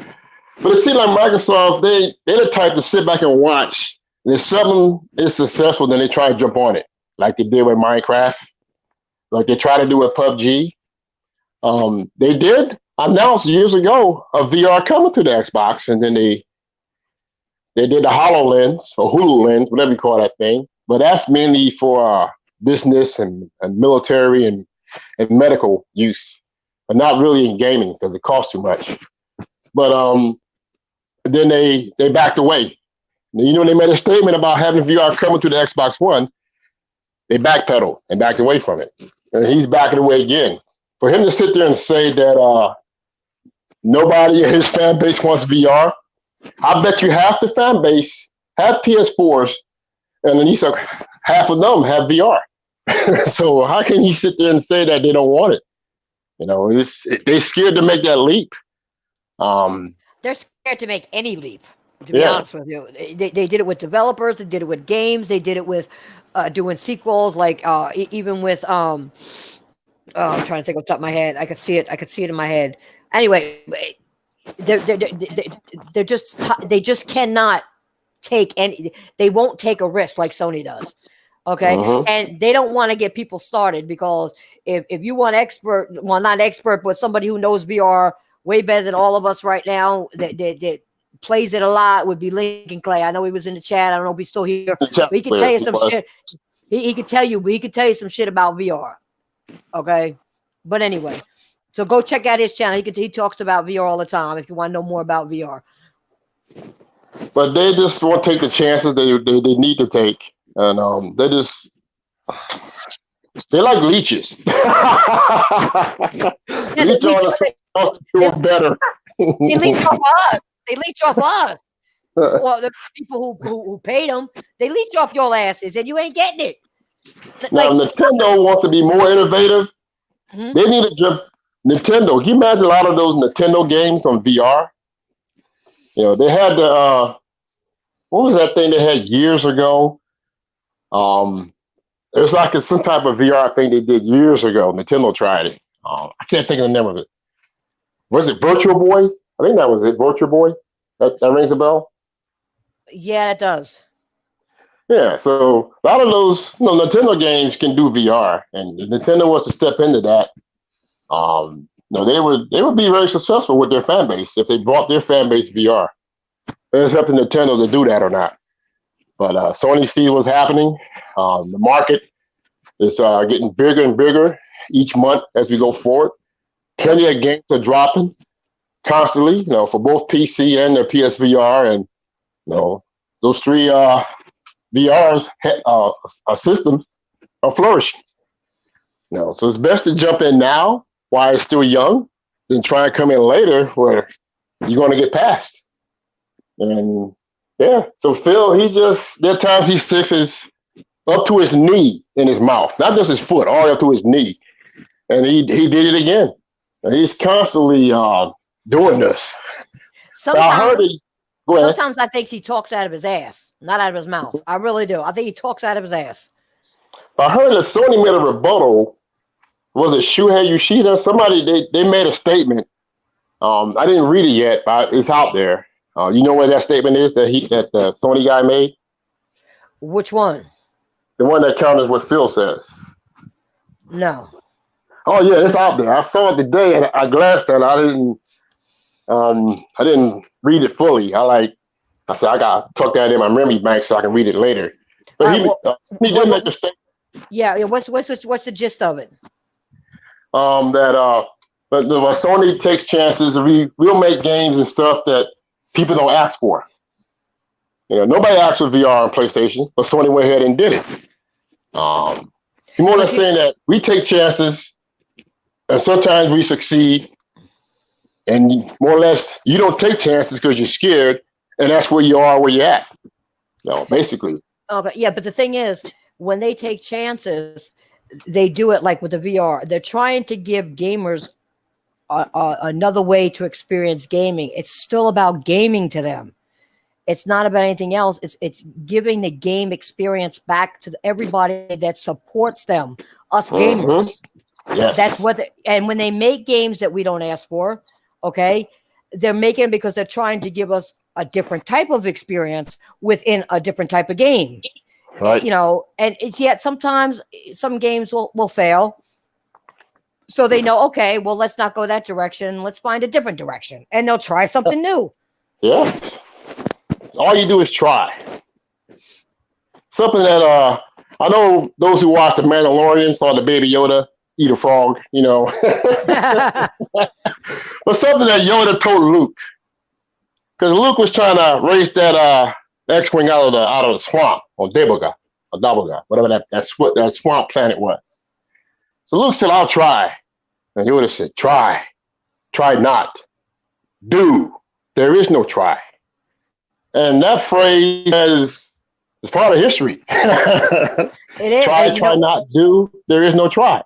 But it seems like Microsoft, they're the type to sit back and watch. And if something is successful, then they try to jump on it, like they did with Minecraft, like they try to do with PUBG. They did announce years ago a VR coming to the Xbox, and then they did the HoloLens or HuluLens, whatever you call that thing. But that's mainly for business and military and medical use, but not really in gaming because it costs too much. But then they backed away. They made a statement about having VR coming to the Xbox One. They backpedaled and backed away from it. And he's backing away again. For him to sit there and say that nobody in his fan base wants VR, I bet you half the fan base have PS4s, and then he said half of them have VR. So how can he sit there and say that they don't want it? They're scared to make that leap. They're scared to make any leap, to be honest with you. They did it with developers. They did it with games. They did it with doing sequels, like even with I'm trying to think off the top of my head. I could see it in my head. Anyway, they just cannot take any. They won't take a risk like Sony does. Okay, and they don't want to get people started, because if you want not expert, but somebody who knows VR way better than all of us right now, that plays it a lot, would be Lincoln Clay. I know he was in the chat. I don't know if he's still here, but he can tell you some shit. He could tell you some shit about VR. Okay, but anyway, so go check out his channel. He talks about VR all the time if you want to know more about VR. But they just won't take the chances they need to take, and they like leeches. Leech on us better. They leech off us. They leech off us. Well, the people who paid them, they leech off your asses, and you ain't getting it. Now, Nintendo wants to be more innovative. They need to jump. Nintendo, can you imagine a lot of those Nintendo games on VR? They had the what was that thing they had years ago? It was like some type of VR thing they did years ago. Nintendo tried it. I can't think of the name of it. Was it Virtual Boy? I think that was it. Virtual Boy. That rings a bell. Yeah, it does. Yeah, so a lot of those Nintendo games can do VR, and Nintendo wants to step into that. They would be very successful with their fan base if they brought their fan base VR. It's up to Nintendo to do that or not. But Sony sees what's happening. The market is getting bigger and bigger each month as we go forward. Plenty of games are dropping constantly, for both PC and the PSVR, and those 3 VRs systems are flourishing. So it's best to jump in now while it's still young, than try and come in later where you're going to get passed. And yeah, so Phil, there are times he sticks his up to his knee in his mouth, not just his foot, all up to his knee, and he did it again. And he's constantly doing this. Sometimes I think he talks out of his ass, not out of his mouth. I really do. I think he talks out of his ass. I heard that Sony made a rebuttal. Was it Shuhei Yoshida? Somebody, they made a statement. I didn't read it yet, but it's out there. You know what that statement is that the Sony guy made? Which one? The one that counters what Phil says. No. Oh yeah, it's out there. I saw it today and I glanced at it. I didn't read it fully. I said I gotta tuck that in my memory bank so I can read it later. But Well, he did make a statement. Yeah. What's the gist of it? But Sony takes chances. We'll make games and stuff that people don't ask for. Nobody asked for VR on PlayStation, but Sony went ahead and did it. You're more or less saying that we take chances, and sometimes we succeed, and more or less you don't take chances because you're scared, and that's where you are, where you're at. Basically. Okay, yeah, but the thing is, when they take chances, they do it like with the VR. They're trying to give gamers another way to experience gaming. It's still about gaming to them. It's not about anything else. It's giving the game experience back to everybody that supports them, us gamers. Yes. That's and when they make games that we don't ask for, okay, they're making it because they're trying to give us a different type of experience within a different type of game. Right. And it's yet sometimes some games will fail. So they know, okay, well, let's not go that direction. Let's find a different direction. And they'll try something new. Yeah. All you do is try. Something that I know those who watch The Mandalorian saw the Baby Yoda eat a frog, But something that Yoda told Luke. Because Luke was trying to race that X-Wing out of the swamp on Dabaga, or Dabaga, whatever that swamp planet was. So Luke said, I'll try. And Yoda said, try not. Do. There is no try. And that phrase is part of history. It is. Try not, do. There is no try.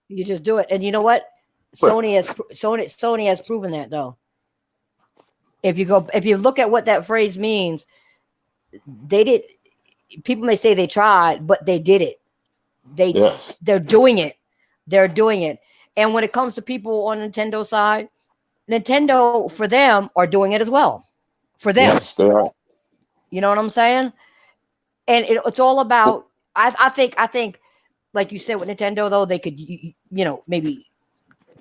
You just do it. And you know what? Sony has proven that, though. If you look at what that phrase means, people may say they tried, but they did it. They're doing it. They're doing it. And when it comes to people on Nintendo side, Nintendo for them are doing it as well. For them. Yes, they are. You know what I'm saying? And it's all about, I think, like you said with Nintendo, though, they could, maybe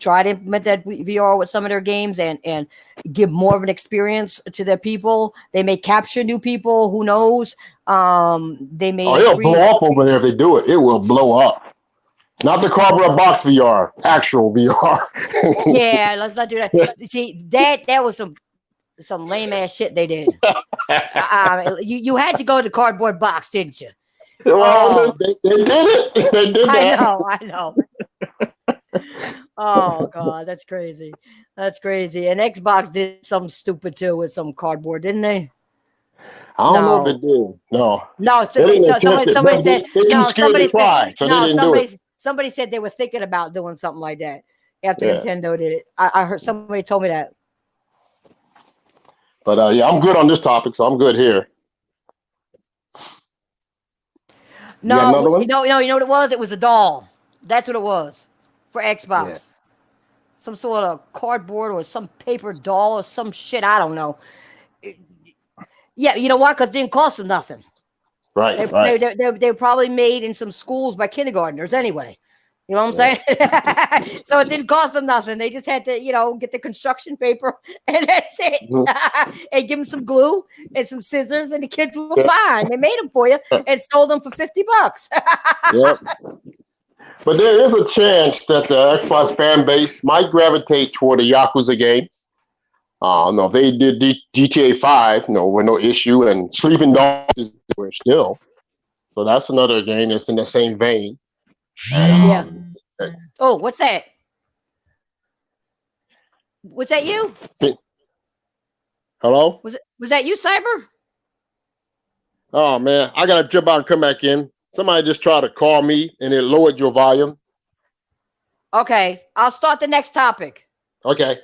try to implement that VR with some of their games and give more of an experience to their people. They may capture new people. Who knows? They may. It'll blow up over there if they do it. It will blow up. Not the cardboard box VR, actual VR. Yeah, let's not do that. See, that was some lame ass shit they did. You had to go to cardboard box, didn't you? Well, they did it. They did that. I know. Oh God, that's crazy. That's crazy. And Xbox did something stupid too with some cardboard, didn't they? I don't know if they did. No. Somebody said no. Somebody said they were thinking about doing something like that after Nintendo did it. I heard somebody told me that. But I'm good on this topic, so I'm good here. No, you know what it was? It was a doll. That's what it was for Xbox. Yeah. Some sort of cardboard or some paper doll or some shit. I don't know. Yeah, you know why? Because it didn't cost them nothing. Right. They're probably made in some schools by kindergartners anyway. You know what I'm saying? So it didn't cost them nothing. They just had to, get the construction paper and that's it. Mm-hmm. And give them some glue and some scissors and the kids were fine. They made them for you and sold them for $50. Yep. But there is a chance that the Xbox fan base might gravitate toward the Yakuza games. No, if they did GTA 5, with no issue, and Sleeping Dogs is there still. So that's another game that's in the same vein. Yeah. Oh, what's that? Was that you? Hello? Was that you, Cyber? Oh man, I gotta jump out and come back in. Somebody just tried to call me and it lowered your volume. Okay, I'll start the next topic. Okay.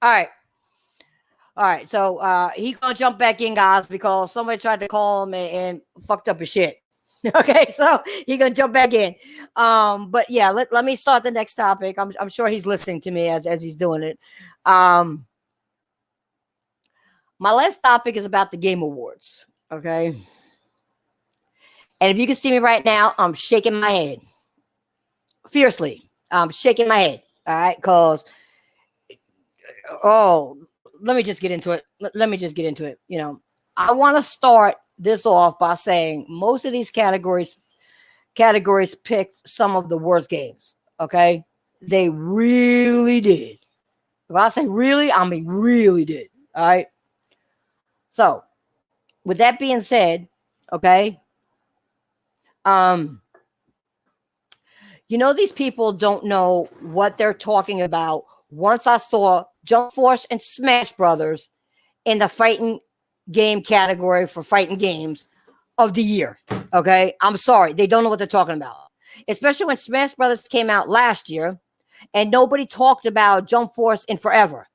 All right. So he gonna jump back in, guys, because somebody tried to call him and fucked up his shit. Okay, so he gonna jump back in. But yeah, let me start the next topic. I'm sure he's listening to me as he's doing it. My last topic is about the Game Awards. Okay. And if you can see me right now, I'm shaking my head fiercely. I'm shaking my head. All right, because let me just get into it. I want to start this off by saying most of these categories picked some of the worst games. Okay, they really did. If I say really, I mean really did. All right. So, with that being said, okay, these people don't know what they're talking about. Once I saw Jump Force and Smash Brothers in the fighting game category for fighting games of the year. Okay, I'm sorry, they don't know what they're talking about. Especially when Smash Brothers came out last year, and nobody talked about Jump Force in forever.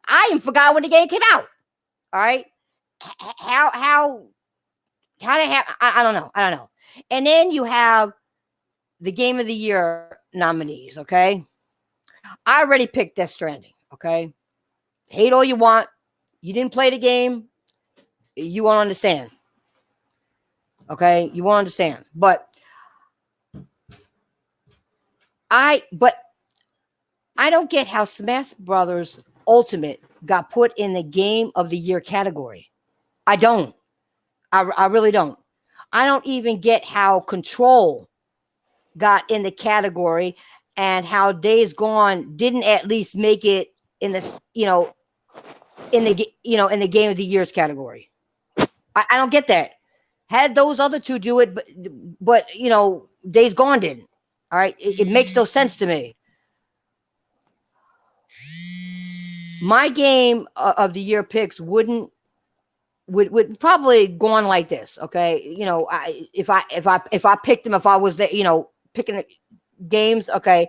I even forgot when the game came out. All right, how did it happen? I don't know. And then you have the Game of the Year nominees. Okay, I already picked Death Stranding. Okay, hate all you want. You didn't play the game. You won't understand. Okay, you won't understand. But I don't get how Smash Brothers Ultimate got put in the Game of the Year category. I don't. I really don't. I don't even get how Control got in the category and how Days Gone didn't at least make it in this, in the Game of the Year's category. I don't get that. Had those other two do it, but Days Gone didn't. All right, it makes no sense to me. My Game of the Year picks would probably go on like this. Okay, if I picked them, if I was there, picking games. Okay,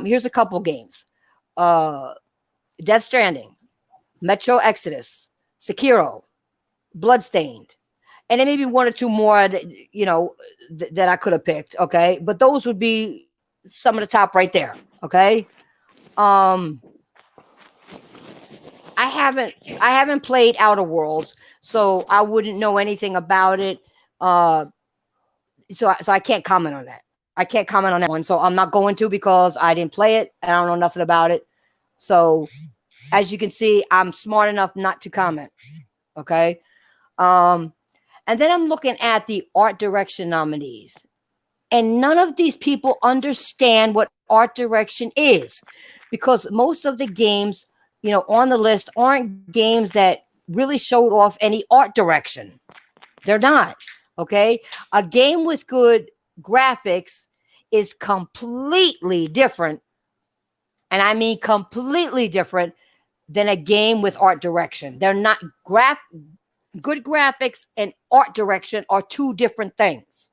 here's a couple games: Death Stranding, Metro Exodus, Sekiro, Bloodstained, and then maybe one or two more that, that I could have picked. Okay, but those would be some of the top right there. Okay. I haven't played Outer Worlds, so I wouldn't know anything about it. So I can't comment on that. I can't comment on that one, so I'm not going to because I didn't play it and I don't know nothing about it. So, as you can see, I'm smart enough not to comment. Okay. And then I'm looking at the art direction nominees, and none of these people understand what art direction is, because most of the games on the list aren't games that really showed off any art direction. They're not. Okay. A game with good graphics is completely different. And I mean completely different than a game with art direction. They're not good graphics and art direction are two different things.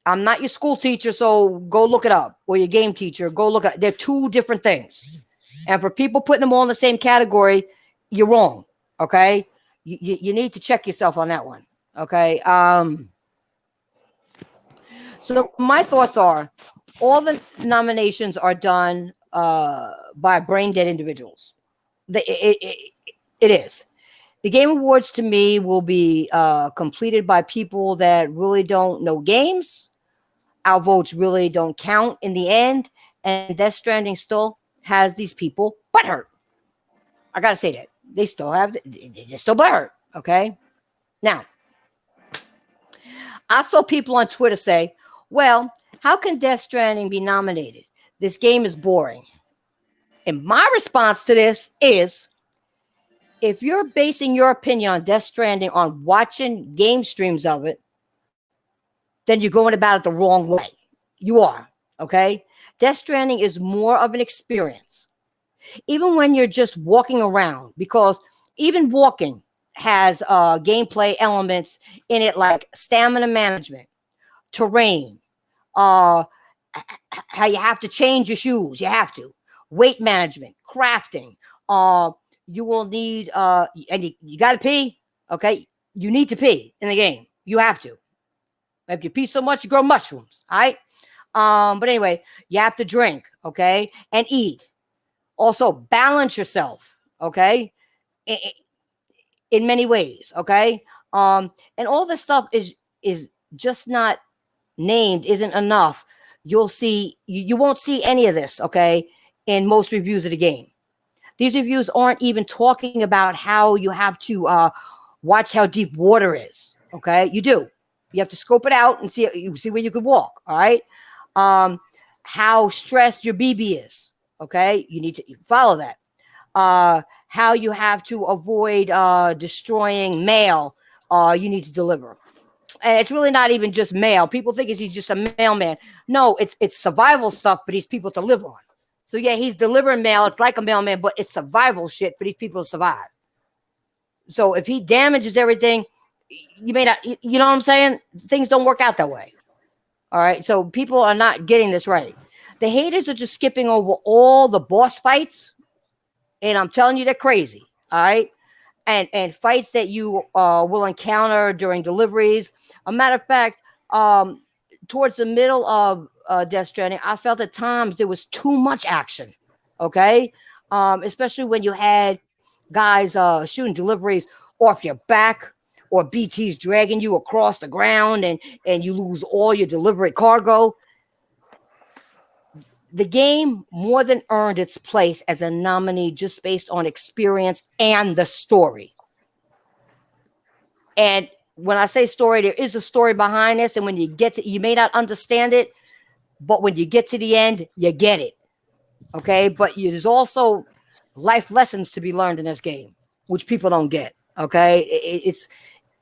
I'm not your school teacher, so go look it up. Or your game teacher, go look at it. They're two different things. And for people putting them all in the same category, you're wrong. Okay, you need to check yourself on that one. Okay. So my thoughts are, all the nominations are done by brain dead individuals. It is. The Game Awards to me will be completed by people that really don't know games. Our votes really don't count in the end, and Death Stranding still has these people butthurt. I gotta say that they're still butthurt. Okay, now I saw people on Twitter say, "Well, how can Death Stranding be nominated? This game is boring." And my response to this is, if you're basing your opinion on Death Stranding on watching game streams of it, then you're going about it the wrong way. You are. Okay, Death Stranding is more of an experience. Even when you're just walking around, because even walking has gameplay elements in it, like stamina management, terrain, how you have to change your shoes, you have to, weight management, crafting. You will need, and you got to pee. Okay, you need to pee in the game. You have to. If you pee so much, you grow mushrooms. All right. But anyway, you have to drink, okay, and eat. Also, balance yourself, okay, in many ways, okay. And all this stuff is just not named, isn't enough. You'll see, you won't see any of this, okay, in most reviews of the game. These reviews aren't even talking about how you have to watch how deep water is. Okay, you do. You have to scope it out and see where you could walk. All right. How stressed your BB is. Okay, you need to follow that. How you have to avoid destroying mail. You need to deliver. And it's really not even just mail. People think he's just a mailman. No, it's survival stuff for these people to live on. So yeah, he's delivering mail. It's like a mailman, but it's survival shit for these people to survive. So if he damages everything, you may not, you know what I'm saying? Things don't work out that way. All right. So people are not getting this right. The haters are just skipping over all the boss fights. And I'm telling you, they're crazy. All right. And fights that you will encounter during deliveries. A matter of fact, towards the middle of Death Stranding, I felt at times there was too much action. Okay. Especially when you had guys shooting deliveries off your back, or BT's dragging you across the ground and you lose all your delivery cargo. The game more than earned its place as a nominee just based on experience and the story. And when I say story, there is a story behind this. And when you get to, you may not understand it, but when you get to the end, you get it. Okay. But there's also life lessons to be learned in this game, which people don't get. Okay.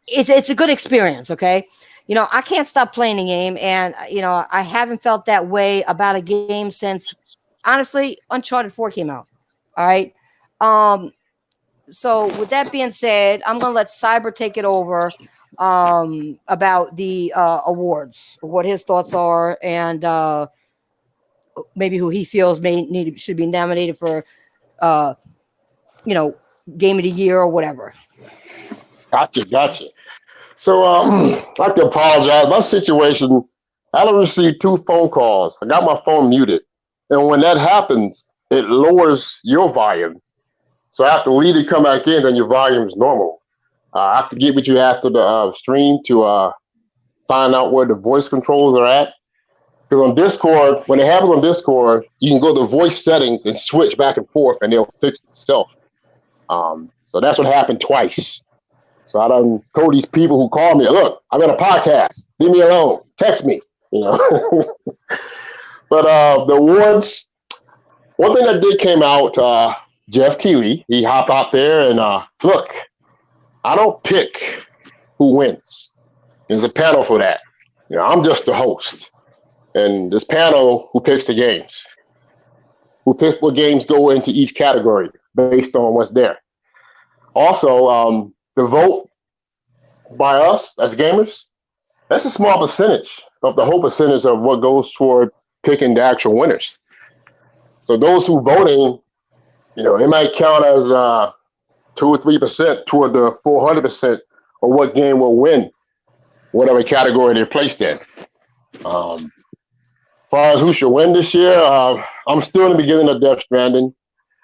It's a good experience. Okay. You know, I can't stop playing the game, and you know, I haven't felt that way about a game since, honestly, Uncharted 4 came out. All right. So with that being said, I'm gonna let Cyber take it over about the awards, what his thoughts are, and maybe who he feels should be nominated for game of the year or whatever. Gotcha. So I'd like to apologize. My situation, I received 2 phone calls. I got my phone muted. And when that happens, it lowers your volume. So I have to leave it, come back in, then your volume is normal. I have to get with you after the stream to find out where the voice controls are at. Because on Discord, when it happens on Discord, you can go to voice settings and switch back and forth, and they'll fix itself. So that's what happened twice. So I done told these people who call me, look, I'm in a podcast. Leave me alone. Text me, you know. But the awards, one thing that did came out, Jeff Keighley, he hopped out there and look, I don't pick who wins. There's a panel for that. You know, I'm just the host. And this panel who picks the games, who picks what games go into each category based on what's there. Also, the vote by us as gamers, that's a small percentage of the whole percentage of what goes toward picking the actual winners. So those who voting, you know, it might count as 2 or 3% toward the 400% of what game will win, whatever category they're placed in. As far as who should win this year, I'm still in the beginning of Death Stranding.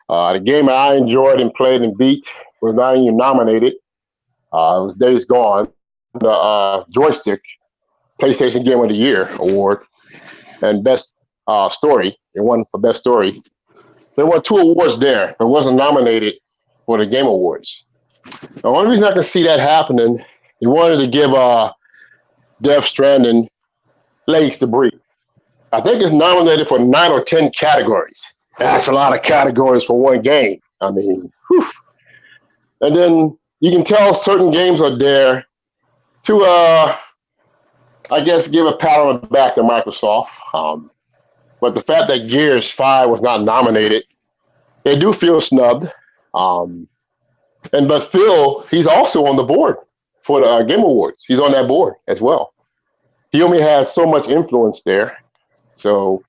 The game that I enjoyed and played and beat was not even nominated. It was Days Gone, the Joystick PlayStation Game of the Year award, and Best Story. It won for Best Story. There were 2 awards there, but wasn't nominated for the Game Awards. The only reason I can see that happening, he wanted to give Death Stranding legs to breathe. I think it's nominated for 9 or 10 categories. That's a lot of categories for one game. I mean, whew. And then you can tell certain games are there to, I guess, give a pat on the back to Microsoft. But the fact that Gears 5 was not nominated, they do feel snubbed. But Phil, he's also on the board for the Game Awards. He's on that board as well. He only has so much influence there. So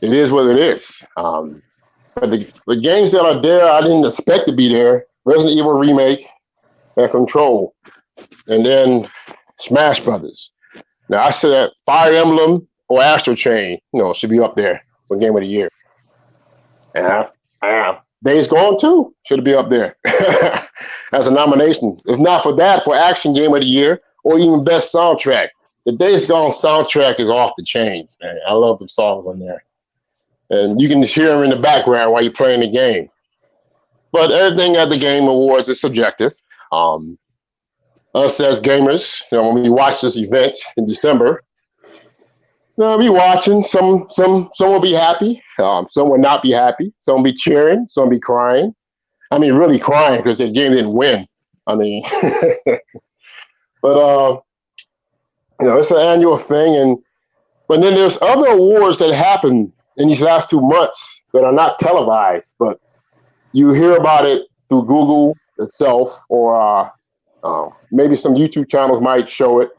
it is what it is. But the games that are there, I didn't expect to be there. Resident Evil Remake and Control. And then Smash Brothers. Now I said Fire Emblem or Astro Chain, should be up there for Game of the Year. And Days Gone too should be up there as a nomination. If not for that, for Action Game of the Year or even Best Soundtrack. The Days Gone soundtrack is off the chains, man. I love the songs on there. And you can just hear them in the background while you're playing the game. But everything at the Game Awards is subjective. us as gamers, when we watch this event in December, be watching. Some will be happy. Some will not be happy. Some will be cheering. Some will be crying. I mean, really crying because their game didn't win. I mean, but it's an annual thing, but then there's other awards that happen in these last 2 months that are not televised, but you hear about it through Google itself, or maybe some YouTube channels might show it.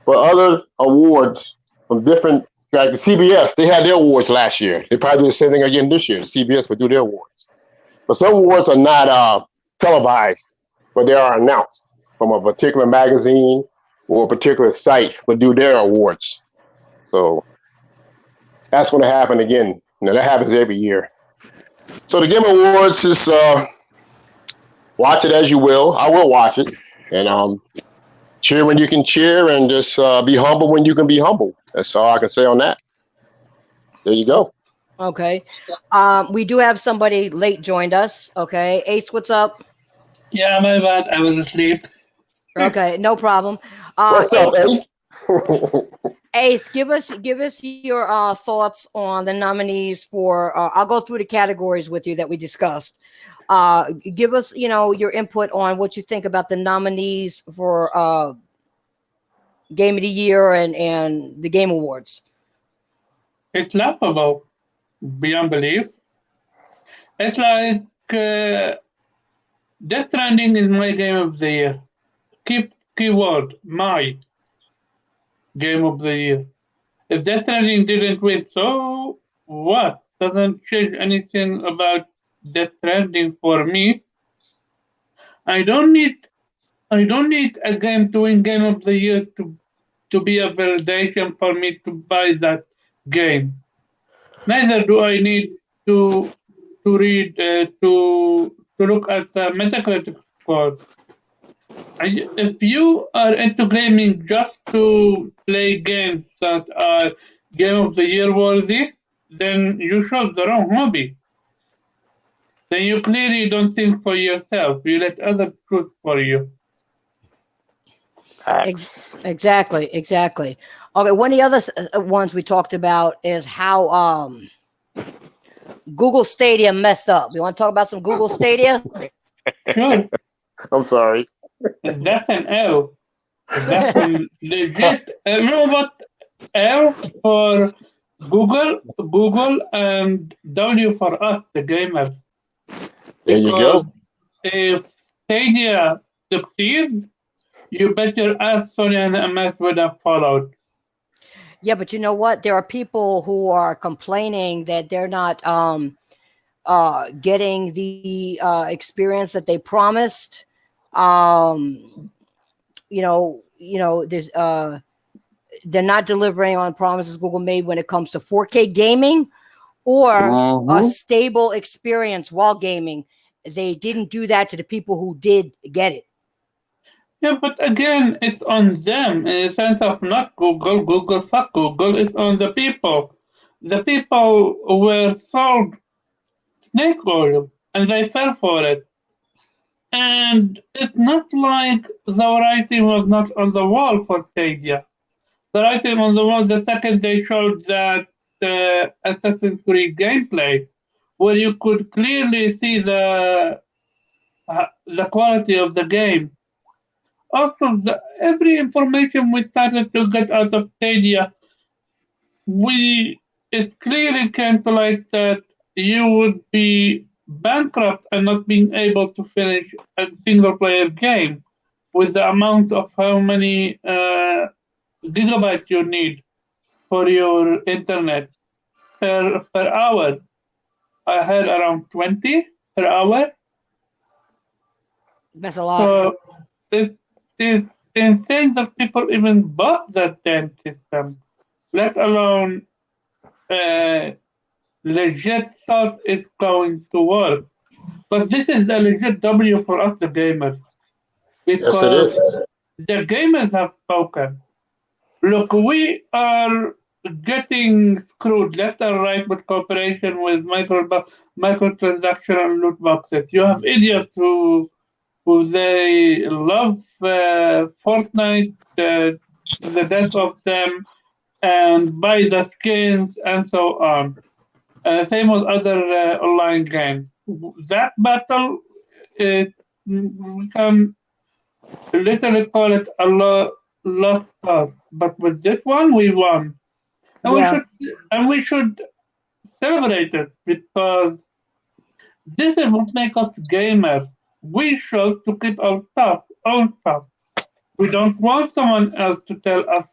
But other awards from different, like the CBS, they had their awards last year. They probably do the same thing again this year. The CBS would do their awards. But some awards are not televised, but they are announced from a particular magazine or a particular site would do their awards. So that's going to happen again. That happens every year. So the Game Awards is watch it as you will. I will watch it, and cheer when you can cheer, and just be humble when you can be humble. That's all I can say on that. There you go. Okay. We do have somebody late joined us. Okay. Ace, what's up? Yeah, my bad. I was asleep. Okay, no problem. What's up, Ace? Ace, give us your thoughts on the nominees for. I'll go through the categories with you that we discussed. Give us, your input on what you think about the nominees for Game of the Year and the Game Awards. It's laughable, beyond belief. It's like Death Stranding is my Game of the Year. Keyword, my Game of the Year. If Death Stranding didn't win, so what? Doesn't change anything about Death Stranding for me. I don't need a game to win Game of the Year to be a validation for me to buy that game. Neither do I need to read to look at the Metacritic score. If you are into gaming just to play games that are Game of the Year worthy, then you chose the wrong hobby. Then you clearly don't think for yourself. You let others choose for you. Exactly. Okay, one of the other ones we talked about is how Google Stadia messed up. You want to talk about some Google Stadia? Sure. I'm sorry. That's an L. That's a legit. You know what? L for Google, and W for us, the gamers. There you go. Because if Stadia succeeds, you bet your ass Sony and MS would have followed. Yeah, but you know what? There are people who are complaining that they're not getting the experience that they promised. There's they're not delivering on promises Google made when it comes to 4K gaming or a stable experience while gaming. They didn't do that to the people who did get it. Yeah, but again, it's on them in the sense of not Google. Google, fuck Google. It's on the people. The people were sold snake oil and they fell for it. And it's not like the writing was not on the wall for Stadia. The writing on the wall the second they showed that Assassin's Creed gameplay, where you could clearly see the quality of the game. Also, every information we started to get out of Stadia, it clearly came to light that you would be bankrupt and not being able to finish a single player game with the amount of how many gigabytes you need for your internet per hour. I had around 20 per hour. That's a lot. So it's insane that people even bought that damn system, let alone legit thought it's going to work. But this is a legit W for us, the gamers, Yes, it because is. the gamers have spoken. Look, we are getting screwed left and right with cooperation with microtransaction and loot boxes. You have idiots who who they love Fortnite to the death of them and buy the skins and so on. Same with other online games. That battle, we can literally call it a lost cause. But with this one, we won, and we should celebrate it because this is what makes us gamers. We should to keep our own stuff. We don't want someone else to tell us,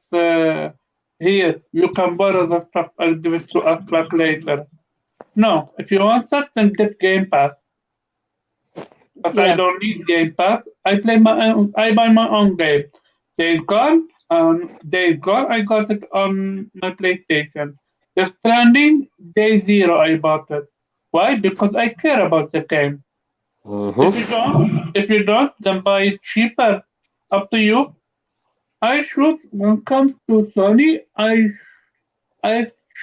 here, you can borrow the stuff and give it to us back later. No, if you want that, then get Game Pass. But I don't need Game Pass. I buy my own game. Days Gone, I got it on my PlayStation. The Stranding, Day Zero, I bought it. Why? Because I care about the game. If you don't, then buy it cheaper. Up to you. When it comes to Sony, I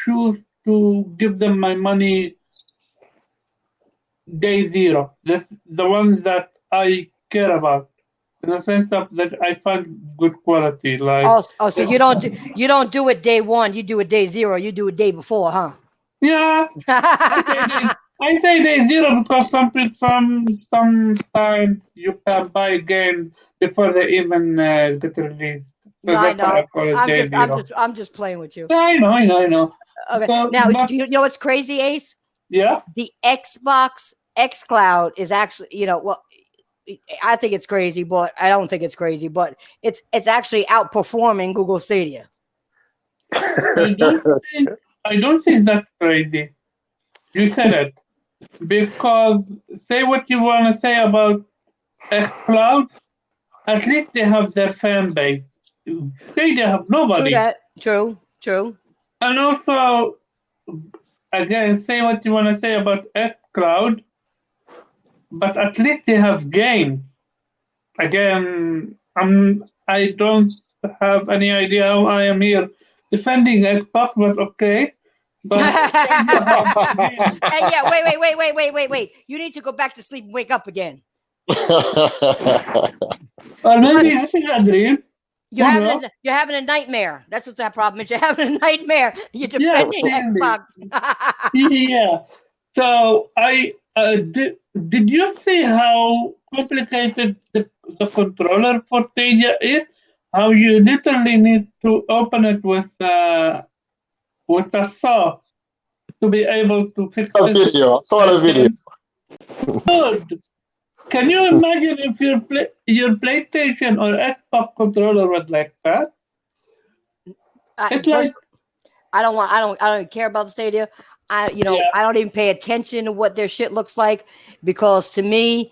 choose to give them my money Day Zero. The ones that I care about, in the sense of that I find good quality. Like so you don't do it day one, you do it day zero, you do it day before, huh? Yeah. I say Day Zero because sometimes you can buy games before they even get released. So No, I that's why I know. call it Day Zero. I'm just playing with you. Yeah, I know. Okay. So, Now, do you know what's crazy, Ace? Yeah. The Xbox xCloud is actually, I think it's crazy, but I don't think it's crazy, but it's actually outperforming Google Stadia. I don't think that's crazy. You said it. Because say what you want to say about xCloud, at least they have their fan base. They have nobody. True that. True. And also, again, say what you want to say about xCloud, but at least they have games. Again, I don't have any idea how I am here defending Xbox, but okay. But Hey, yeah, wait. You need to go back to sleep and wake up again. Or maybe this is a dream. You're having a nightmare. That's what that problem is. You're having a nightmare. You're defending Xbox. Yeah. So did you see how complicated the controller for Stadia is? How you literally need to open it with a saw to be able to fix it. Saw the video. Good. Can you imagine if your PlayStation or Xbox controller was like that? I don't care about the Stadia. I don't even pay attention to what their shit looks like because to me,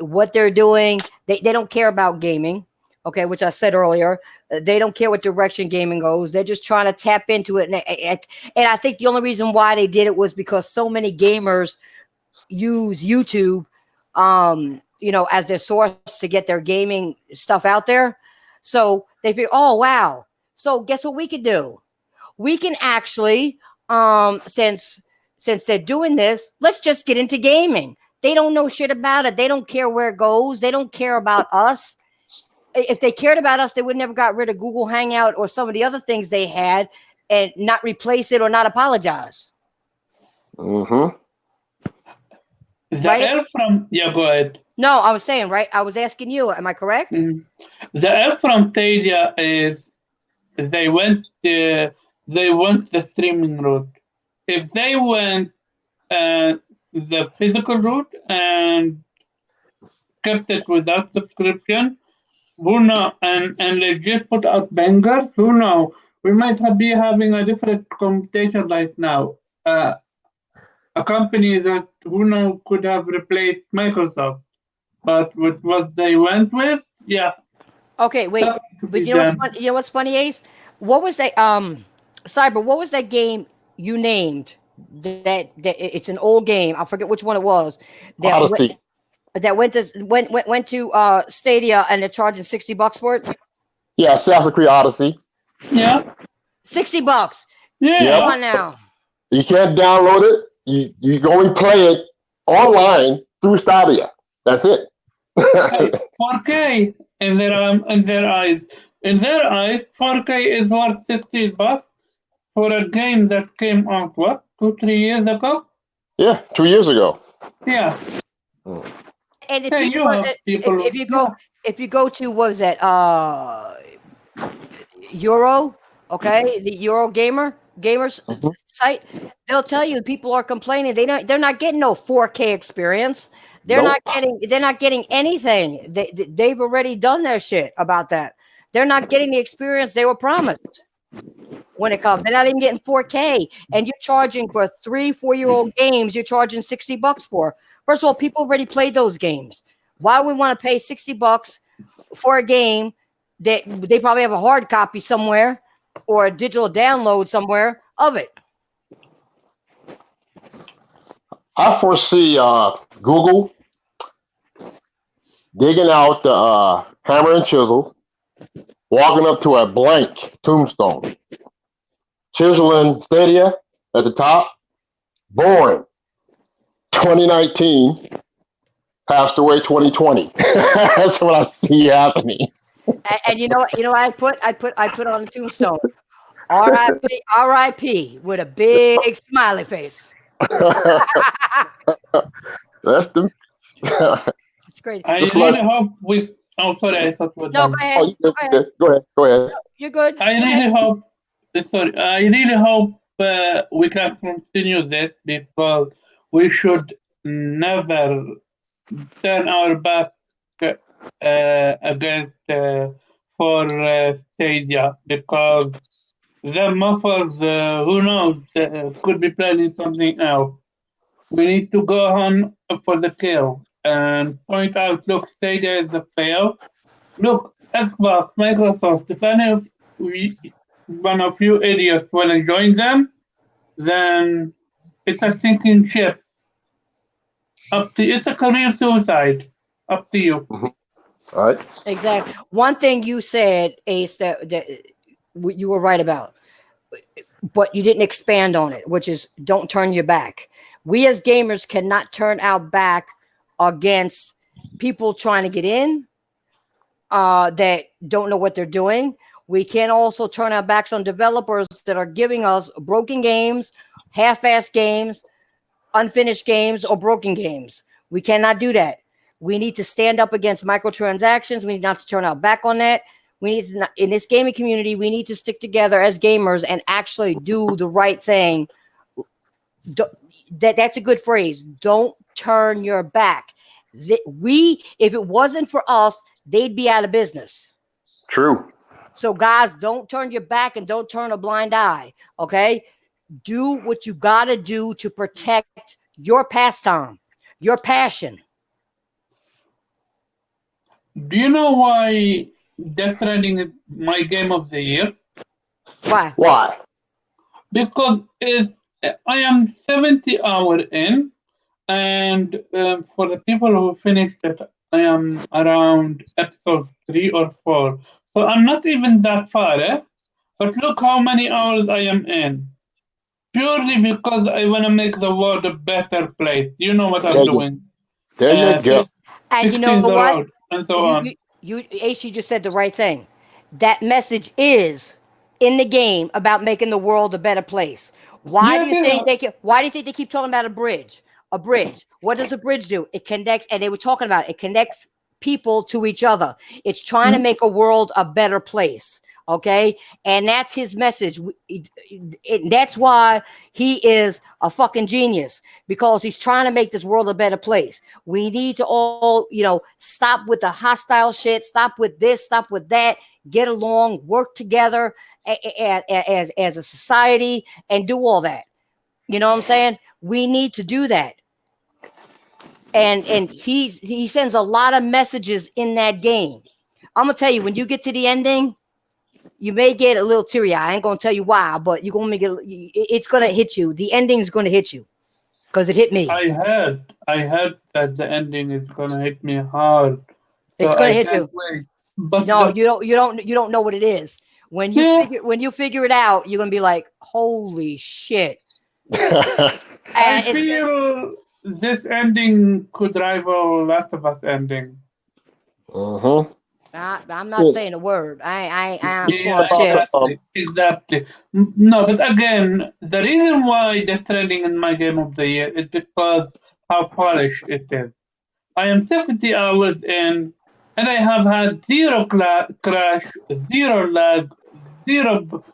what they're doing, they don't care about gaming. Okay, which I said earlier, they don't care what direction gaming goes. They're just trying to tap into it, and I think the only reason why they did it was because so many gamers use YouTube, as their source to get their gaming stuff out there. So they figure, oh wow, so guess what we can do? We can actually, since they're doing this, let's just get into gaming. They don't know shit about it. They don't care where it goes. They don't care about us. If they cared about us, they would never got rid of Google Hangout or some of the other things they had and not replace it or not apologize. Mm-hmm. Go ahead. No, I was saying, right? I was asking you, am I correct? The F from Stadia is they went the streaming route. If they went the physical route and kept it without subscription, who know, and legit put out bangers, who know, we might be having a different conversation right now. A company that who know could have replaced Microsoft, but with what they went with, yeah. Okay, wait, but you know what's funny, Ace? What was that? Cyber, what was that game you named? That it's an old game. I forget which one it was. That went to Stadia and they're charging $60 for it. Yeah, Assassin's Creed Odyssey. Yeah, $60. Yeah. Come on now. You can't download it. You go and play it online through Stadia. That's it. Hey, 4K in their eyes. In their eyes, 4K is worth $60 for a game that came out what 2-3 years ago. Yeah, 2 years ago. Yeah. And if Hey, people you have people. if you go to what was that Euro, okay, the Euro gamers Mhm. site, they'll tell you people are complaining they're not getting no 4K experience. Nope. They're not getting anything. They've already done their shit about that. They're not getting the experience they were promised when it comes. They're not even getting 4K, and you're charging for 3-4-year-old games. You're charging $60 for. First of all, people already played those games. Why would we want to pay $60 for a game that they probably have a hard copy somewhere or a digital download somewhere of it? I foresee Google digging out the hammer and chisel, walking up to a blank tombstone, chiseling Stadia at the top, boring. 2019 passed away 2020. That's what I see happening. And you know what I put on the tombstone, R.I.P. R.I.P. with a big smiley face. That's the. It's great. I really hope we. Oh, sorry, I thought we're No, done. go ahead. Oh, Go ahead. Go ahead. You're good. I really hope. Sorry, I really hope we can continue this because we should never turn our back against for Stadia because the muffers, who knows, could be planning something else. We need to go on for the kill and point out, look, Stadia is a fail. Look, Xbox, Microsoft, if any of one of you idiots want to join them, then it's a sinking ship. Up to it's a career suicide. Up to you. All right. Exactly. One thing you said, Ace, that you were right about, but you didn't expand on it, which is don't turn your back. We as gamers cannot turn our back against people trying to get in that don't know what they're doing. We can also turn our backs on developers that are giving us broken games, half-assed games, unfinished games, or broken games. We cannot do that. We need to stand up against microtransactions. We need not to turn our back on that. We need to, in this gaming community, we need to stick together as gamers and actually do the right thing. That's a good phrase. Don't turn your back. If it wasn't for us, they'd be out of business. True. So guys, don't turn your back and don't turn a blind eye. Okay. Do what you got to do to protect your pastime, your passion. Do you know why Death Stranding is my game of the year? Why? Why? Because I am 70 hours in, and for the people who finished it, I am around episode 3 or 4. So I'm not even that far, eh? But look how many hours I am in. Purely because I want to make the world a better place. You know what I'm doing. There you go. And you know Fixing the what? road and so on. AC just said the right thing. That message is in the game about making the world a better place. Why do you think they keep talking about a bridge? A bridge. What does a bridge do? It connects, and they were talking about it connects people to each other. It's trying to make a world a better place. Okay. And that's his message. That's why he is a fucking genius, because he's trying to make this world a better place. We need to all, stop with the hostile shit, stop with this, stop with that, get along, work together as a society and do all that. You know what I'm saying? We need to do that. And he sends a lot of messages in that game. I'm gonna tell you, when you get to the ending, you may get a little teary. I ain't gonna tell you why, but you're gonna it's gonna hit you. The ending is gonna hit you because it hit me. I heard that the ending is gonna hit me hard. So it's gonna hit you. Wait. But no, you don't know what it is. When you figure it out, you're gonna be like, holy shit. I feel this ending could rival Last of Us ending. Mm-hmm. I'm not saying a word. I ain't Yeah, smart shit. exactly. No, but again, the reason why Death Stranding in my game of the year is because how polished it is. I am 70 hours in, and I have had zero crash, zero lag, zero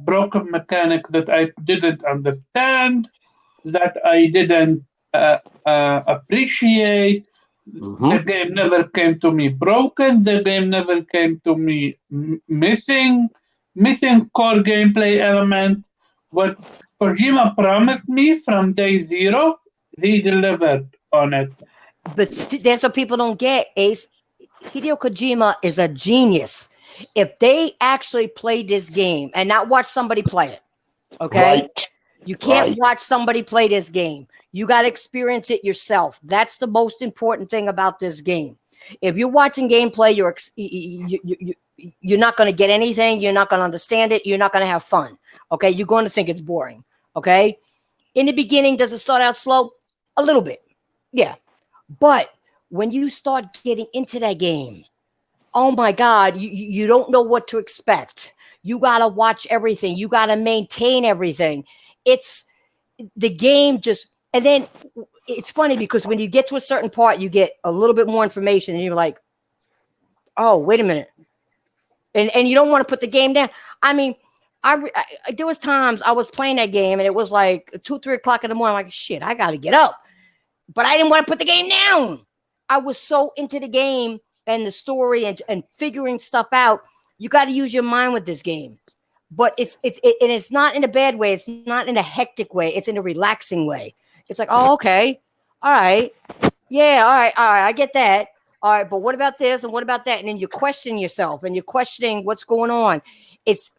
broken mechanic that I didn't understand, that I didn't appreciate. The Mm-hmm. game never came to me broken. The game never came to me missing core gameplay element. What Kojima promised me from day zero, he delivered on it. But that's what people don't get, Ace. Hideo Kojima is a genius. If they actually played this game and not watch somebody play it, okay? Right. You can't Right. watch somebody play this game. You got to experience it yourself. That's the most important thing about this game. If you're watching gameplay, you're not going to get anything. You're not going to understand it. You're not going to have fun. Okay, you're going to think it's boring. Okay, in the beginning, does it start out slow? A little bit, yeah. But when you start getting into that game, oh my God, you don't know what to expect. You got to watch everything. You got to maintain everything. It's the game just, and then it's funny because when you get to a certain part, you get a little bit more information and you're like, oh, wait a minute. And you don't want to put the game down. I mean, there was times I was playing that game and it was like 2, 3 o'clock in the morning. I'm like, shit, I got to get up. But I didn't want to put the game down. I was so into the game and the story and figuring stuff out. You got to use your mind with this game. But and it's not in a bad way. It's not in a hectic way. It's in a relaxing way. It's like, oh, okay. All right. Yeah, all right, I get that. All right, but what about this and what about that? And then you question yourself and you're questioning what's going on. It's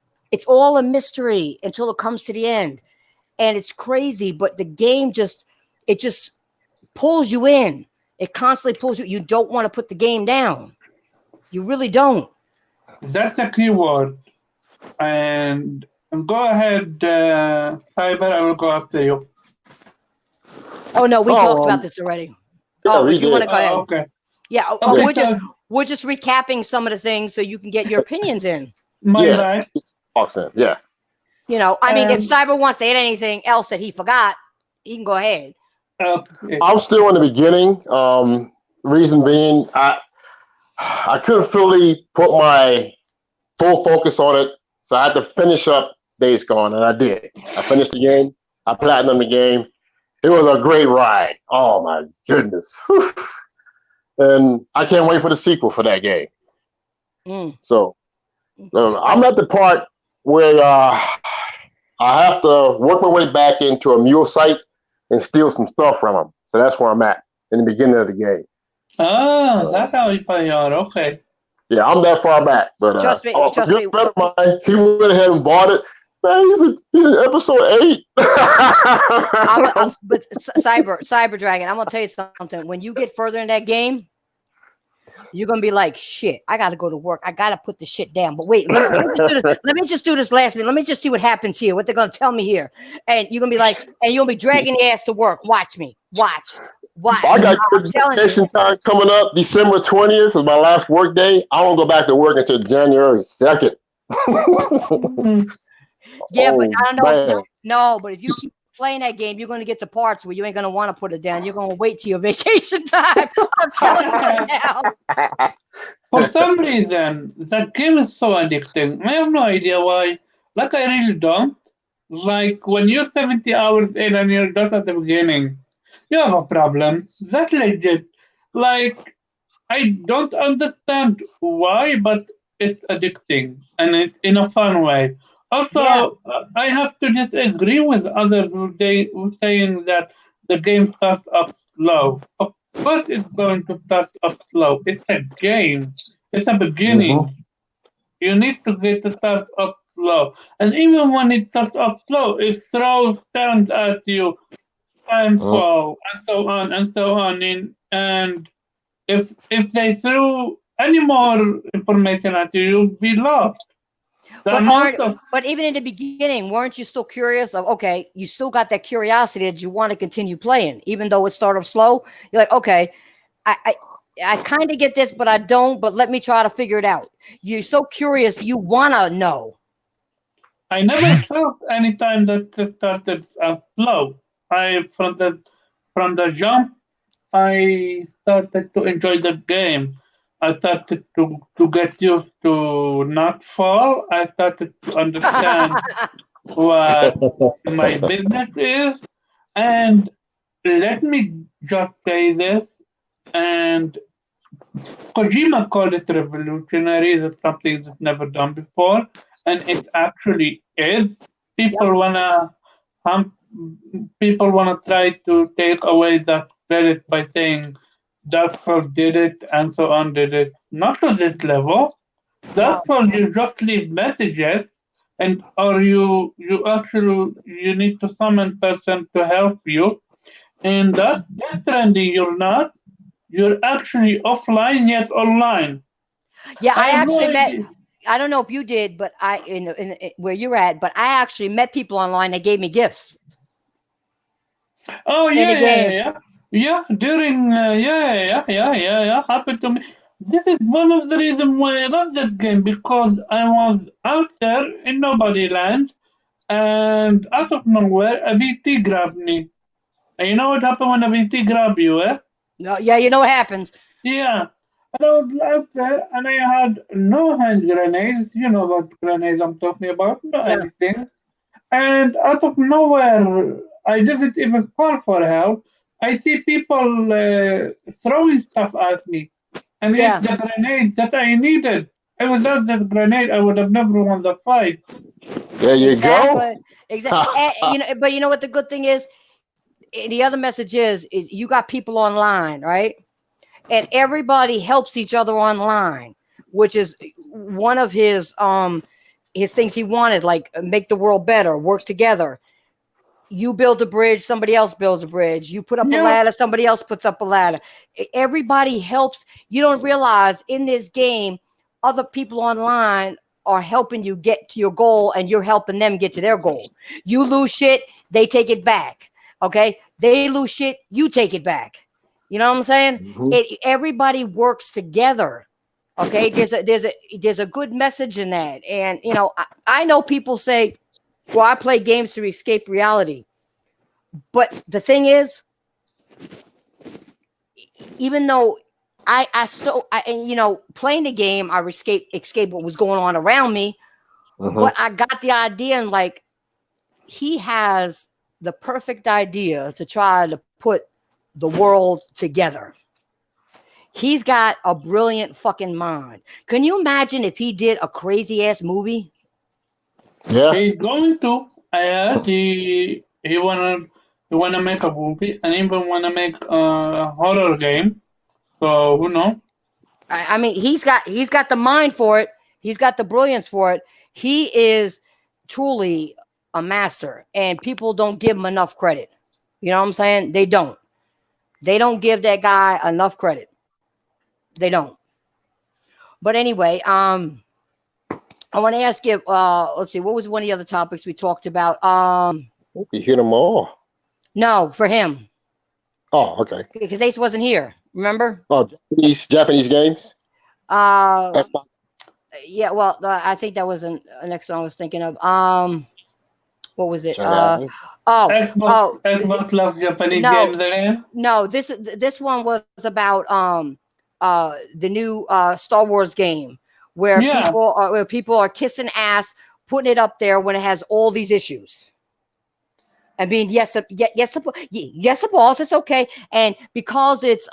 all a mystery until it comes to the end. And it's crazy, but the game just pulls you in. It constantly pulls you. You don't want to put the game down. You really don't. That's a key word. And go ahead, Cyber. I will go after you. Oh no, we talked Oh, about this already. yeah, Oh, we if you want did. to go ahead. Okay. Yeah, Okay, we're just recapping some of the things so you can get your opinions in. my Yeah. bad. Talks in. Yeah. You know, I mean, if Um, Cyber wants to add anything else that he forgot, he can go ahead. Okay. I'm still in the beginning. Reason being, I couldn't fully put my full focus on it, so I had to finish up Days Gone, and I did. I finished the game. I platinumed the game. It was a great ride. Oh my goodness! Whew. And I can't wait for the sequel for that game. Mm. So I'm at the part where I have to work my way back into a mule site and steal some stuff from them. So that's where I'm at in the beginning of the game. That's how you play out. Okay. Yeah, I'm that far back. But Trust me, a trust good me. friend of mine, he went ahead and bought it. Man, he's in episode 8. But Cyber Dragon, I'm gonna tell you something. When you get further in that game, you're gonna be like, shit, I gotta go to work. I gotta put the shit down. But wait, let me just do this last minute. Let me just see what happens here, what they're gonna tell me here. And you're gonna be like, and you'll be dragging your ass to work. Watch me. Watch. I got I'm telling you. vacation time coming up. December 20th is my last work day. I won't go back to work until January 2nd. Yeah, but I don't know. Man. No, but if you keep playing that game, you're gonna get to parts where you ain't gonna want to put it down. You're gonna wait till your vacation time. I'm telling you right now. For some reason, that game is so addicting. I have no idea why. Like, I really don't. Like, when you're 70 hours in and you're just at the beginning, you have a problem. That's legit. Like, I don't understand why, but it's addicting and it's in a fun way. Also, Yeah. I have to disagree with others who saying that the game starts up slow. Of course, it's going to start up slow. It's a game. It's a beginning. Mhm. You need to get the start up slow. And even when it starts up slow, it throws stones at you, timefall, and so on and so on. And if they threw any more information at you, you'll be lost. The amount of But even in the beginning, weren't you still curious of, okay, you still got that curiosity that you want to continue playing, even though it started slow. You're like, okay, I kind of get this, but I don't. But let me try to figure it out. You're so curious, you wanna know. I never felt any time that it started slow. I from the jump, I started to enjoy the game. I started to get used to not fall. I started to understand what my business is. And let me just say this, and Kojima called it revolutionary. It's something that's never done before, and it actually is. Yep. People wanna um, people wanna try to take away that credit by saying Dark Souls did it and so on did it. Not to this level. No. Dark Souls you just leave messages, and or you actually you need to summon person to help you, and that's trendy. You're not. You're actually offline yet online. Yeah, I I have no actually met. idea. I don't know if you did, but in where you're at, but I actually met people online that gave me gifts Oh in the game. yeah. During yeah. Happened to me. This is one of the reasons why I love that game because I was out there in nobody land, and out of nowhere a VT grabbed me. And you know what happened when a VT grab you, eh? No, yeah, you know what happens. Yeah. And I was out there and I had no hand grenades. You know what grenades I'm talking about, no Yeah, anything. And out of nowhere, I didn't even call for help. I see people throwing stuff at me, and it's yeah, the grenade that I needed. And without that grenade, I would have never won the fight. There you go. exactly, exactly. You know, but you know what the good thing is. The other message is you got people online, right? And everybody helps each other online, which is one of his things he wanted, like make the world better, work together. You build a bridge, somebody else builds a bridge. You put up a Yeah, ladder, somebody else puts up a ladder. Everybody helps. You don't realize in this game, other people online are helping you get to your goal and you're helping them get to their goal. You lose shit, they take it back. Okay? They lose shit, you take it back. You know what I'm saying? Mhm. Everybody works together. Okay? There's a good message in that. And you know, I know people say, well, I play games to escape reality. But the thing is, even though I still, and you know, playing the game, I escape what was going on around me. But Mhm. I got the idea, and like he has the perfect idea to try to put the world together. He's got a brilliant fucking mind. Can you imagine if he did a crazy ass movie? Yeah. he's going to. I heard he wanna make a movie and even wanna make a horror game. So who knows? I mean, he's got the mind for it. He's got the brilliance for it. He is truly a master, and people don't give him enough credit. You know what I'm saying? They don't. They don't give that guy enough credit. They don't. But anyway, I want to ask you. Let's see. What was one of the other topics we talked about? You hit them all. No, for him Oh, okay. because Ace wasn't here. Remember? Oh, Japanese games. Uh, Xbox. yeah. Well, I think that was the next one I was thinking of. What was it? Jedi. Oh, Xbox oh, Xbox loves Japanese no, games again. no. This one was about the new Star Wars game Yeah. where people are kissing ass, putting it up there when it has all these issues. I mean, yes, boss, it's okay, and because it's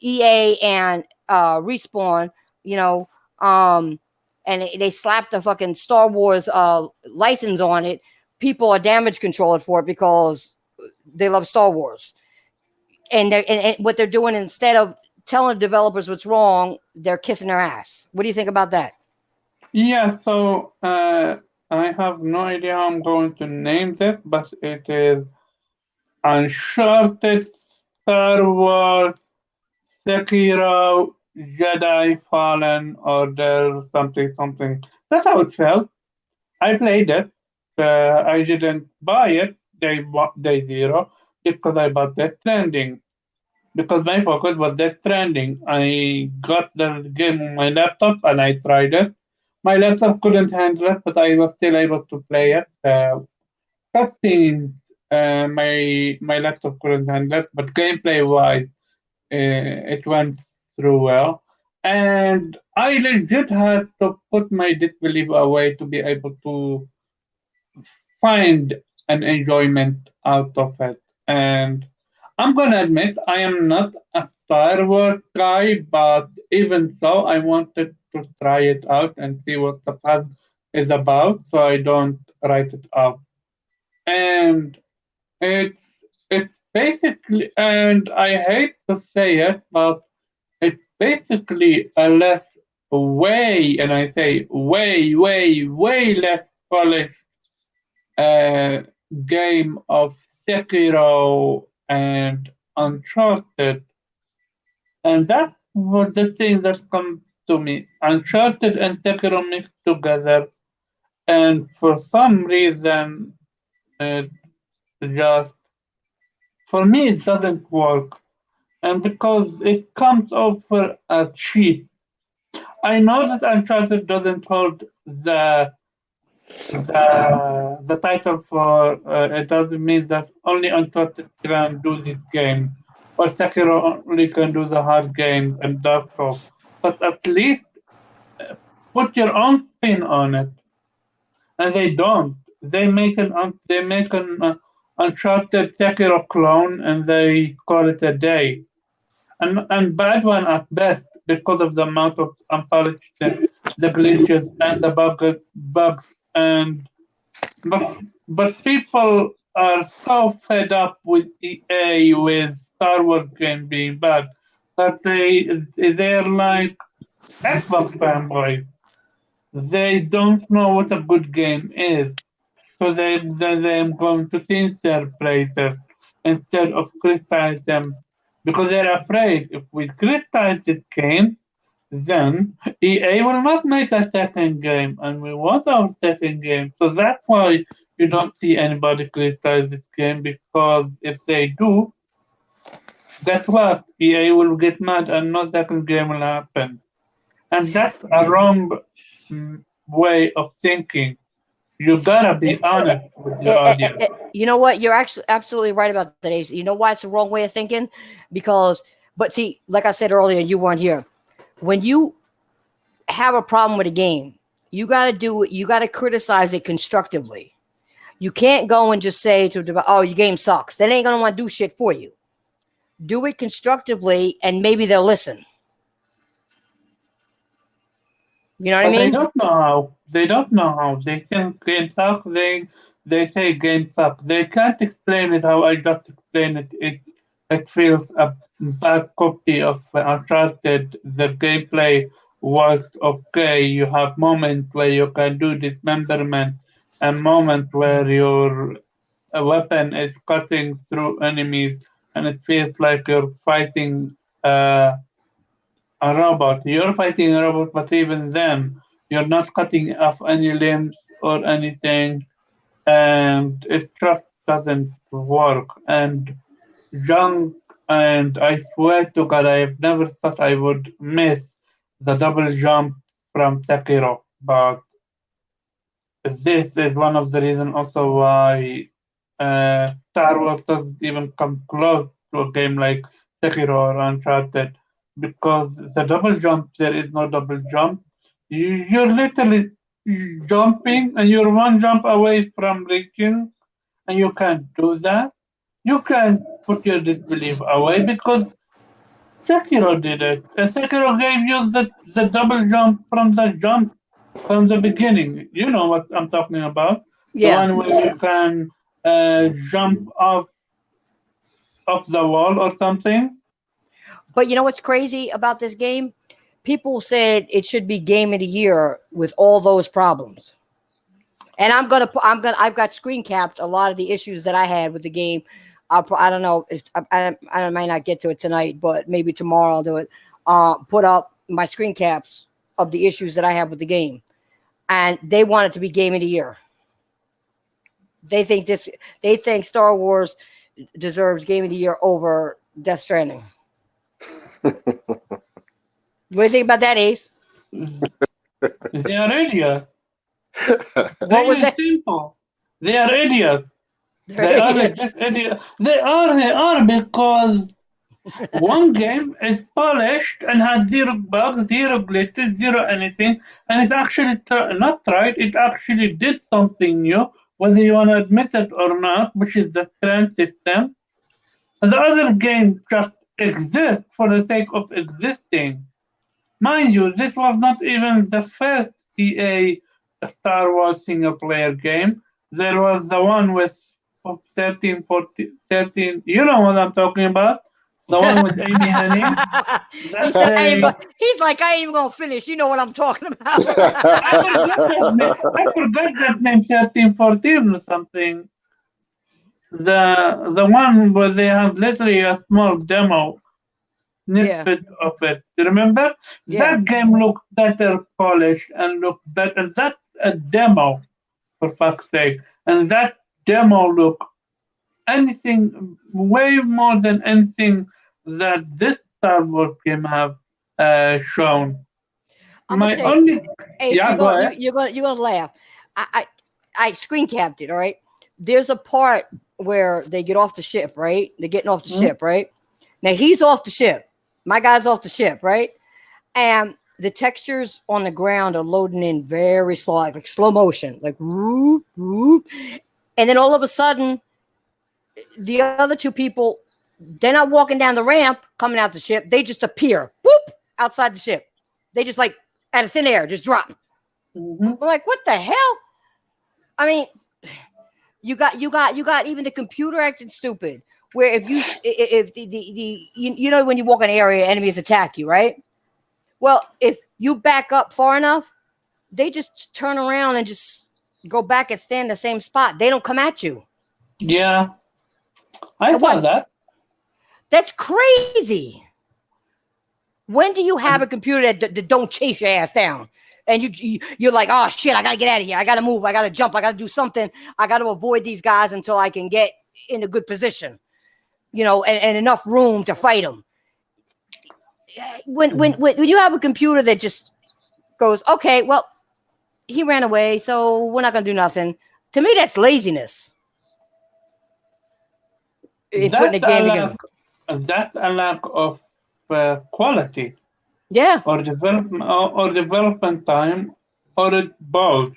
EA and Respawn, you know, and they slapped the fucking Star Wars license on it. People are damage controlled for it because they love Star Wars, and what they're doing instead of telling developers what's wrong, they're kissing their ass. What do you think about that? Yeah, so I have no idea how I'm going to name that, but it is Uncharted, Star Wars, Sekiro, Jedi Fallen Order, something, something. That's how it felt. I played it. I didn't buy it day zero because I bought Death Stranding. because my focus was Death Stranding. I got the game on my laptop and I tried it. My laptop couldn't handle it, but I was still able to play it. Cutscenes, my laptop couldn't handle it, but gameplay wise, it went through well. And I legit had to put my disbelief away to be able to find an enjoyment out of it. And I'm gonna admit I am not a Star Wars guy, but even so, I wanted to try it out and see what the path is about, so I don't write it off. And it's basically, and I hate to say it, but it's basically a less way, and I say way less polished uh, game of Sekiro and Uncharted, and that was the thing that come to me. Uncharted and Sekiro mixed together, and for some reason, it just for me it doesn't work. And because it comes over as cheap, I know that Uncharted doesn't hold the title for it doesn't mean that only Uncharted can do this game, or Sekiro only can do the hard games and Dark Souls. But at least put your own spin on it, and they don't. They make an Uncharted Sekiro clone, and they call it a day, and bad one at best because of the amount of unpolished, the glitches and the bugs and but people are so fed up with EA with Star Wars game being bad that they're like Xbox fanboys. They don't know what a good game is, so they're going to change their places instead of criticize them because they're afraid if we criticize this game, then EA will not make a second game, and we want our second game. So that's why you don't see anybody criticize this game, because if they do, guess what? EA will get mad and no second game will happen. And that's a wrong way of thinking. You gotta be honest with your audience. You know what? You're actually absolutely right about that, Ace. You know why it's the wrong way of thinking? Because, but see, like I said earlier, you weren't here. When you have a problem with a game, you got to do it. You got to criticize it constructively. You can't go and just say to the, oh, your game sucks. They ain't gonna want to do shit for you. Do it constructively, and maybe they'll listen. You know what I But they mean? don't know how. They don't know how. They think game suck. They say game suck. They can't explain it how I just explained it. It feels a bad copy of Uncharted. The gameplay was okay. You have moments where you can do dismemberment, and moment where your weapon is cutting through enemies, and it feels like you're fighting a robot. You're fighting a robot, but even then, you're not cutting off any limbs or anything, and it just doesn't work. And junk, and I swear to God, I've never thought I would miss the double jump from Sekiro, but this is one of the reasons also why Star Wars doesn't even come close to a game like Sekiro or Uncharted, because the double jump, there is no double jump. You're literally jumping and you're one jump away from reaching, and you can't do that. You can't put your disbelief away because Sekiro did it. And Sekiro gave you the double jump from the beginning. You know what I'm talking about. The Yeah. one where you can jump off the wall or something. But you know what's crazy about this game? People said it should be game of the year with all those problems. And I've got screen capped a lot of the issues that I had with the game. I don't know if I might not get to it tonight, but maybe tomorrow I'll do it. Put up my screen caps of the issues that I have with the game, and they want it to be game of the year. They think Star Wars deserves game of the year over Death Stranding. What do you think about that, Ace? They are idiots. What was that? Simple. They are idiots. They're They are idiots. just idiots. They are because one game is polished and has zero bugs, zero glitches, zero anything, and it's actually not tried. It actually did something new, whether you want to admit it or not, which is the strand system. And the other game just exists for the sake of existing. Mind you, this was not even the first EA Star Wars single player game. There was the one with 13, 14, 13. You know what I'm talking about? The one with Amy Hennig. He said, he's like, I ain't even going to finish. You know what I'm talking about. I forgot that name, 13, 14 or something. The one where they have literally a small demo snippet of it. You remember? Yeah. That game looked better polished and looked better. That's a demo, for fuck's sake. And that demo looked anything, way more than anything that this Star Wars game have shown. I'm My gonna only, Ace, yeah, go ahead. you're gonna laugh. I screen capped it. All right. There's a part where they get off the ship, right? They're getting off the ship, right? Now he's off the ship. My guy's off the ship, right? And the textures on the ground are loading in very slow, like slow motion, like whoop, whoop. And then all of a sudden, the other two people, they're not walking down the ramp coming out the ship. They just appear, whoop, outside the ship. They just like out of thin air, just drop. I'm like, what the hell? I mean, you got even the computer acting stupid. Where if you know when you walk in an area, enemies attack you, right? Well, if you back up far enough, they just turn around and just go back and stand in the same spot. They don't come at you. Yeah, I saw that. That's crazy. When do you have a computer that don't chase your ass down? And you're like, oh shit, I gotta get out of here. I gotta move. I gotta jump. I gotta do something. I gotta avoid these guys until I can get in a good position, you know, and enough room to fight them. When you have a computer that just goes, okay, well, he ran away, so we're not gonna do nothing. To me, that's laziness. That's a lack of quality. Yeah. Or development time, or both.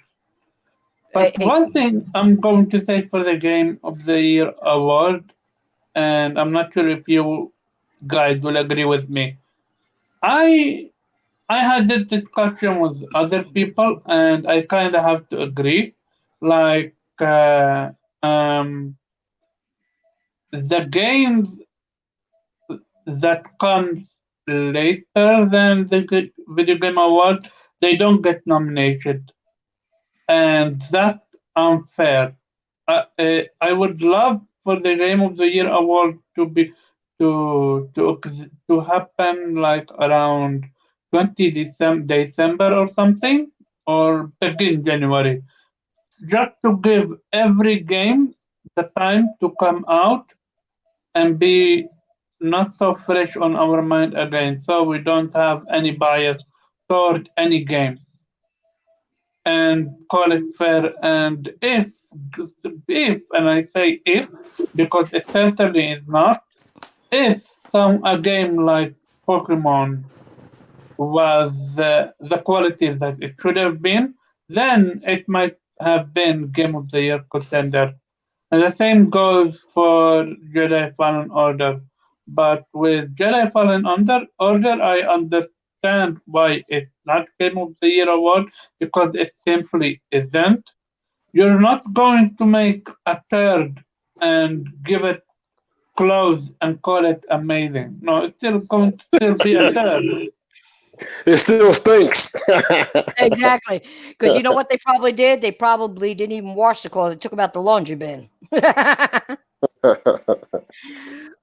But one thing I'm going to say for the Game of the Year award, and I'm not sure if you guys will agree with me. I had this discussion with other people, and I kind of have to agree. Like the games that comes later than the Video Game Award, they don't get nominated, and that's unfair. I would love for the Game of the Year award to be to happen like around 20 December or something, or 13 January, just to give every game the time to come out and be not so fresh on our mind again, so we don't have any bias toward any game, and call it fair. And if, and I say if, because it certainly is not, if a game like Pokemon was the quality that it should have been, then it might have been Game of the Year contender. And the same goes for Jedi Fallen Order. But with Jedi Fallen Order, I understand why it's not Game of the Year award, because it simply isn't. You're not going to make a third and give it close and call it amazing. No, it's still going to be a third. It still stinks. Exactly. Because you know what they probably did? They probably didn't even wash the clothes. They took them out the laundry bin.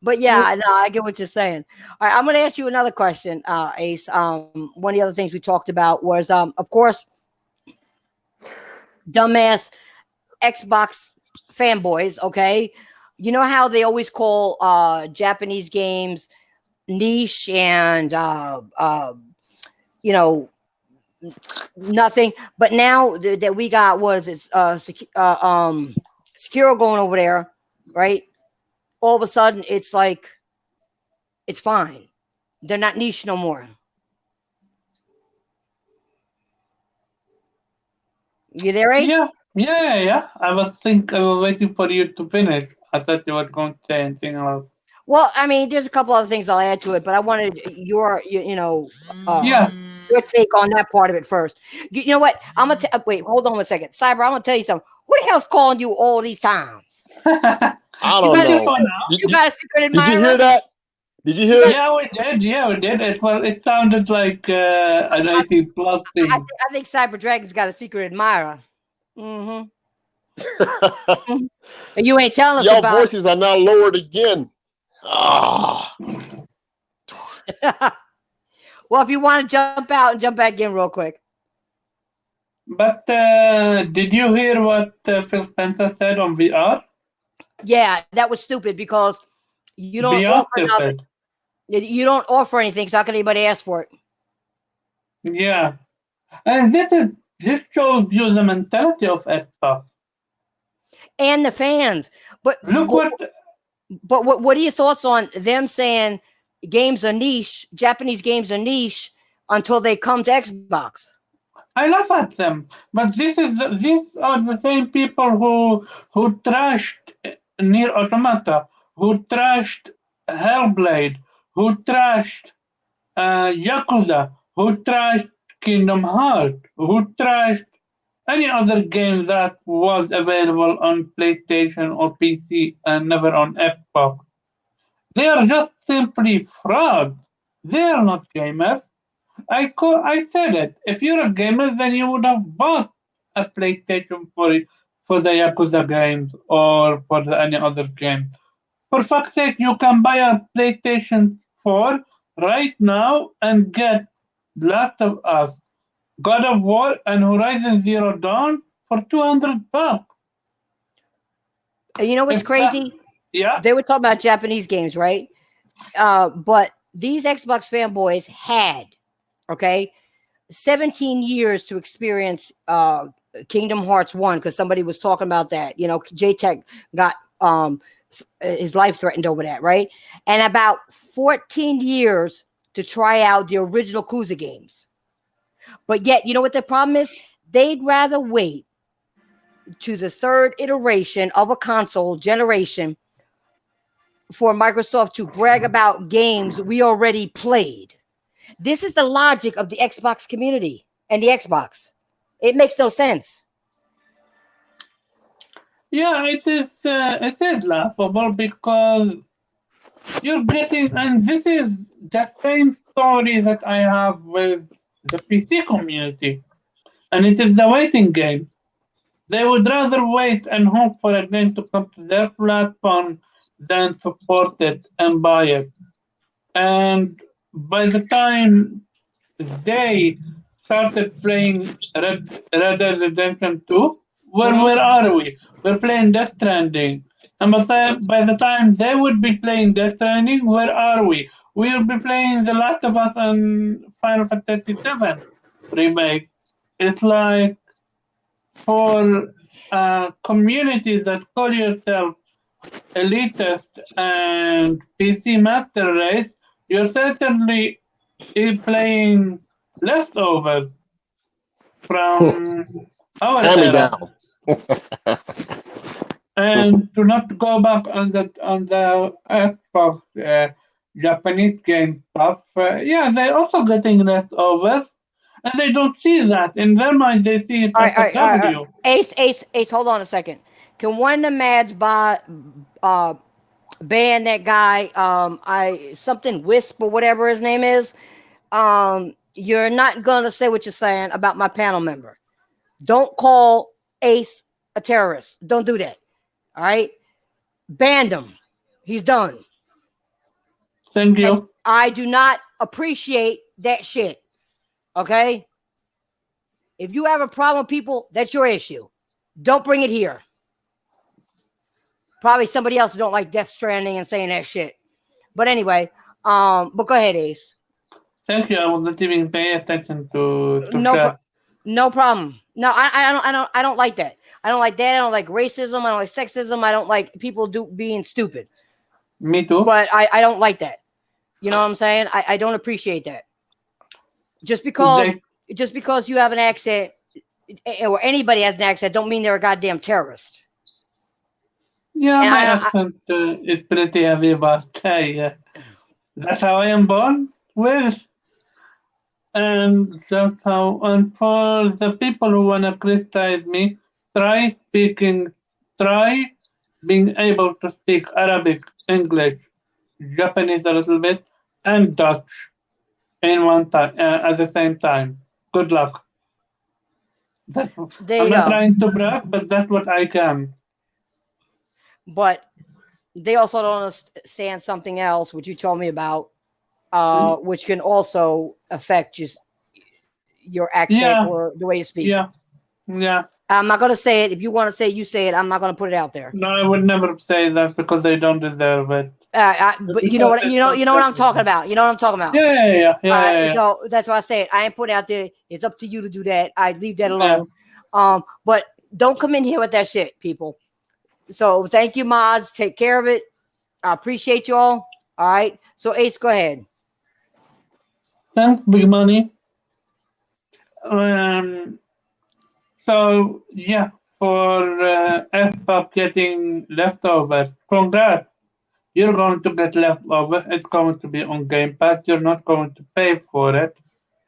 But yeah, no, I get what you're saying. All right, I'm going to ask you another question, Ace. One of the other things we talked about was, of course, dumbass Xbox fanboys, okay? You know how they always call Japanese games niche and you know, nothing. But now that we got what is it, Secure going over there, right? All of a sudden, it's like it's fine. They're not niche no more. You there, Ace? Yeah. I was waiting for you to finish. I thought you were going to say anything else. Well, I mean, there's a couple other things I'll add to it, but I wanted Yeah. your take on that part of it first. You know what? I'm gonna wait. Hold on 1 second, Cyber. I'm gonna tell you something. Who the hell's calling you all these times? I You don't got, know. you got a secret Did you admirer? hear that? Did you hear it? Yeah, we did. Yeah, we did. It sounded like an 18 plus thing. I think Cyber Dragon's got a secret admirer. Mm-hmm. And you ain't telling us Your about. voices are now lowered again. Ah. Well, if you want to jump out and jump back in real quick. But did you hear what Phil Spencer said on VR? Yeah, that was stupid because you don't VR offer nothing. stupid. You don't offer anything, so how can anybody ask for it? Yeah, and this shows you the mentality of Xbox. And the fans. But Look what are your thoughts on them saying games are niche, Japanese games are niche until they come to Xbox? I laugh at them, but these are the same people who trashed Near Automata, who trashed Hellblade, who trashed Yakuza, who trashed Kingdom Hearts, who trashed any other game that was available on PlayStation or PC and never on Xbox. They are just simply frauds. They are not gamers. I said it. If you're a gamer, then you would have bought a PlayStation for the Yakuza games or for any other game. For fuck's sake, you can buy a PlayStation 4 right now and get Last of Us, God of War, and Horizon Zero Dawn for $200. And you know what's crazy? Yeah. They were talking about Japanese games, right? But these Xbox fanboys had, okay, 17 years to experience Kingdom Hearts 1 because somebody was talking about that. You know, J-Tech got his life threatened over that, right? And about 14 years to try out the original Kuza games. But yet, you know what the problem is? They'd rather wait to the third iteration of a console generation for Microsoft to brag about games we already played. This is the logic of the Xbox community and the Xbox. It makes no sense. Yeah, it is laughable because you're getting, and this is the same story that I have with the PC community, and it is the waiting game. They would rather wait and hope for a game to come to their platform than support it and buy it. And by the time they started playing Red Dead Redemption 2, where are we? We're playing Death Stranding. And by the time they would be playing Death Stranding, where are we? We'll be playing The Last of Us and Final Fantasy VII remake. It's like for communities that call yourself elitist and PC master race, you're certainly playing leftovers from our Hand me era. down. And to not go back on the Xbox Japanese game stuff, yeah, they're also getting leftovers, and they don't see that. In their mind, they see it as a W. Ace, hold on a second. Can one of the Mads ban that guy? Something Wisp or whatever his name is. You're not gonna say what you're saying about my panel member. Don't call Ace a terrorist. Don't do that. All right, banned him. He's done. Thank you. I do not appreciate that shit. Okay. If you have a problem with people, that's your issue. Don't bring it here. Probably somebody else don't like Death Stranding and saying that shit. But anyway, But go ahead, Ace. Thank you. I was not even paying attention to No, chat. no problem. No, I don't like that. I don't like that. I don't like racism. I don't like sexism. I don't like people being stupid. Me too. But I don't like that. You know what I'm saying? I don't appreciate that. Just because you have an accent, or anybody has an accent, don't mean they're a goddamn terrorist. Yeah, And my accent is pretty heavy, but hey, that's how I am born with. And that's how, and for the people who want to criticize me, try try being able to speak Arabic, English, Japanese a little bit, and Dutch in one time at the same time. Good luck. there I'm you not go. trying to brag, but that's what I can. But they also don't understand something else, which you told me about, which can also affect just your accent Yeah, or the way you speak. yeah. I'm not gonna say it. If you want to say, you say it. I'm not gonna put it out there. No, I would never say that because they don't deserve it. But you know what? You know what I'm talking about. You know what I'm talking about. Yeah. So that's why I say it. I ain't put it out there. It's up to you to do that. I leave that Yeah. alone. But don't come in here with that shit, people. So thank you, Moz. Take care of it. I appreciate you all. All right. So Ace, go ahead. Thanks, Big Money. Um, so yeah, for Xbox getting leftovers, congrats. You're going to get leftover. It's going to be on Game Pass. You're not going to pay for it.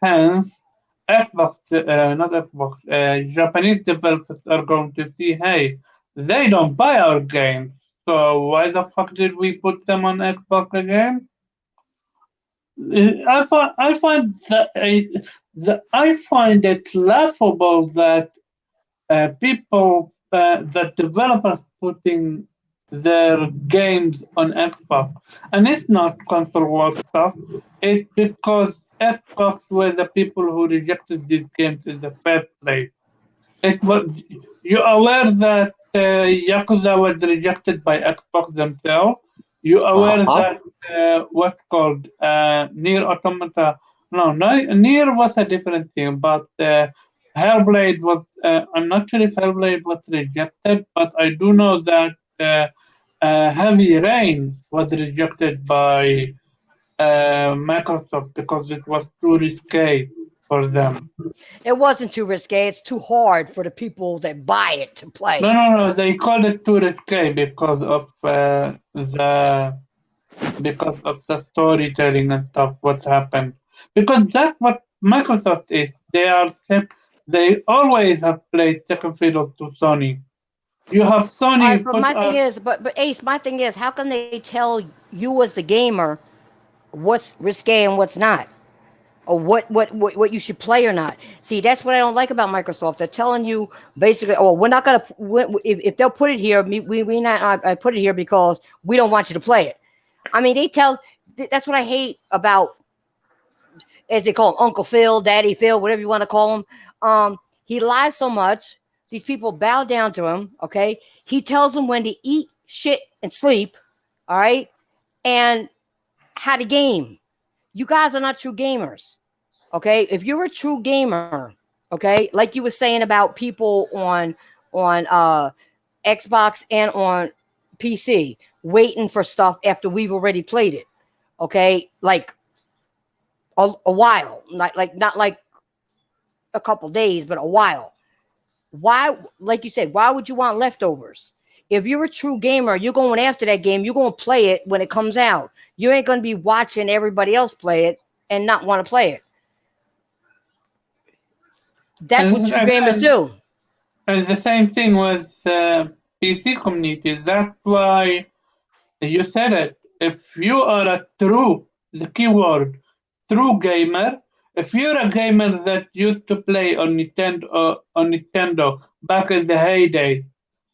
Hence, not Xbox, Japanese developers are going to see, hey, they don't buy our games. So why the fuck did we put them on Xbox again? I find it laughable that that developers putting their games on Xbox, and it's not console war stuff. It's because Xbox were the people who rejected these games in the first place. It was you aware that Yakuza was rejected by Xbox themselves. You aware Uh-huh. that what's called Near Automata? No, Near was a different thing, but Hellblade was. I'm not sure if Hellblade was rejected, but I do know that Heavy Rain was rejected by Microsoft because it was too risque for them. It wasn't too risque. It's too hard for the people that buy it to play. No. They called it too risque because of the storytelling and stuff. What happened? Because that's what Microsoft is. They always have played second fiddle to Sony. You have All right, Sony but put my thing out. is, but Ace, my thing is, how can they tell you as the gamer what's risque and what's not, or what you should play or not? See, that's what I don't like about Microsoft. They're telling you basically, oh, we're not gonna. If they'll put it here, we not. I put it here because we don't want you to play it. I mean, they tell. That's what I hate about, as they call him, Uncle Phil, Daddy Phil, whatever you want to call him. He lies so much. These people bow down to him. Okay, he tells them when to eat, shit, and sleep. All right, and how to game. You guys are not true gamers. Okay, if you're a true gamer, okay, like you were saying about people on Xbox and on PC waiting for stuff after we've already played it. Okay, like a while, not like a couple days, but a while. Why, like you said, why would you want leftovers? If you're a true gamer, you're going after that game. You're going to play it when it comes out. You ain't going to be watching everybody else play it and not want to play it. That's what And true gamers again, do. it's the same thing with PC communities. That's why you said it. If you are the keyword, true gamer, if you're a gamer that used to play on Nintendo back in the heyday,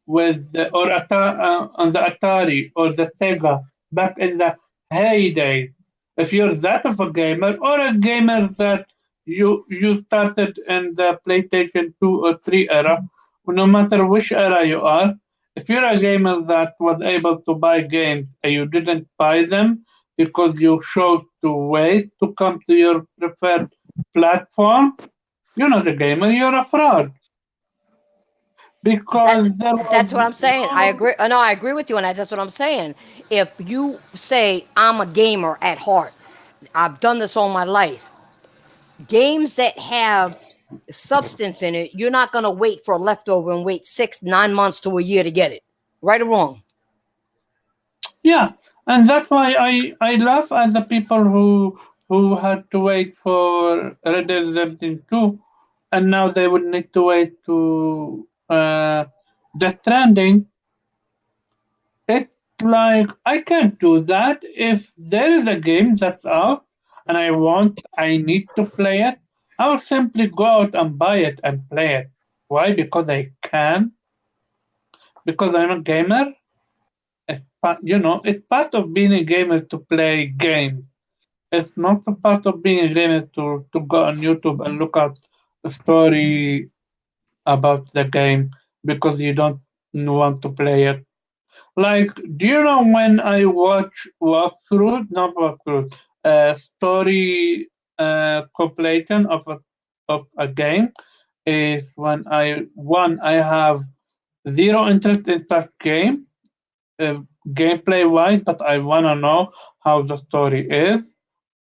with on the Atari or the Sega back in the heyday, if you're that of a gamer or a gamer that you started in the PlayStation 2 or 3 era, no matter which era you are, if you're a gamer that was able to buy games and you didn't buy them because you chose to wait to come to your preferred platform, you're not a gamer, you're a fraud. Because there was That's what I'm saying. I no, agree. No, I agree with you on that. That's what I'm saying. If you say I'm a gamer at heart, I've done this all my life. Games that have substance in it, you're not going to wait for a leftover and wait 6, 9 months to a year to get it. Right or wrong? yeah, and that's why I laugh at the people who had to wait for Red Dead Redemption 2, and now they would need to wait to Death Stranding. It's like I can't do that. If there is a game that's out and I need to play it, I'll simply go out and buy it and play it. Why? Because I can. Because I'm a gamer. It's part of being a gamer to play games. It's not a part of being a gamer to go on YouTube and look at a story about the game because you don't want to play it. Like, do you know when I watch walkthrough, not walkthrough, story completion of a game is when I have zero interest in that game, gameplay wise, but I wanna know how the story is.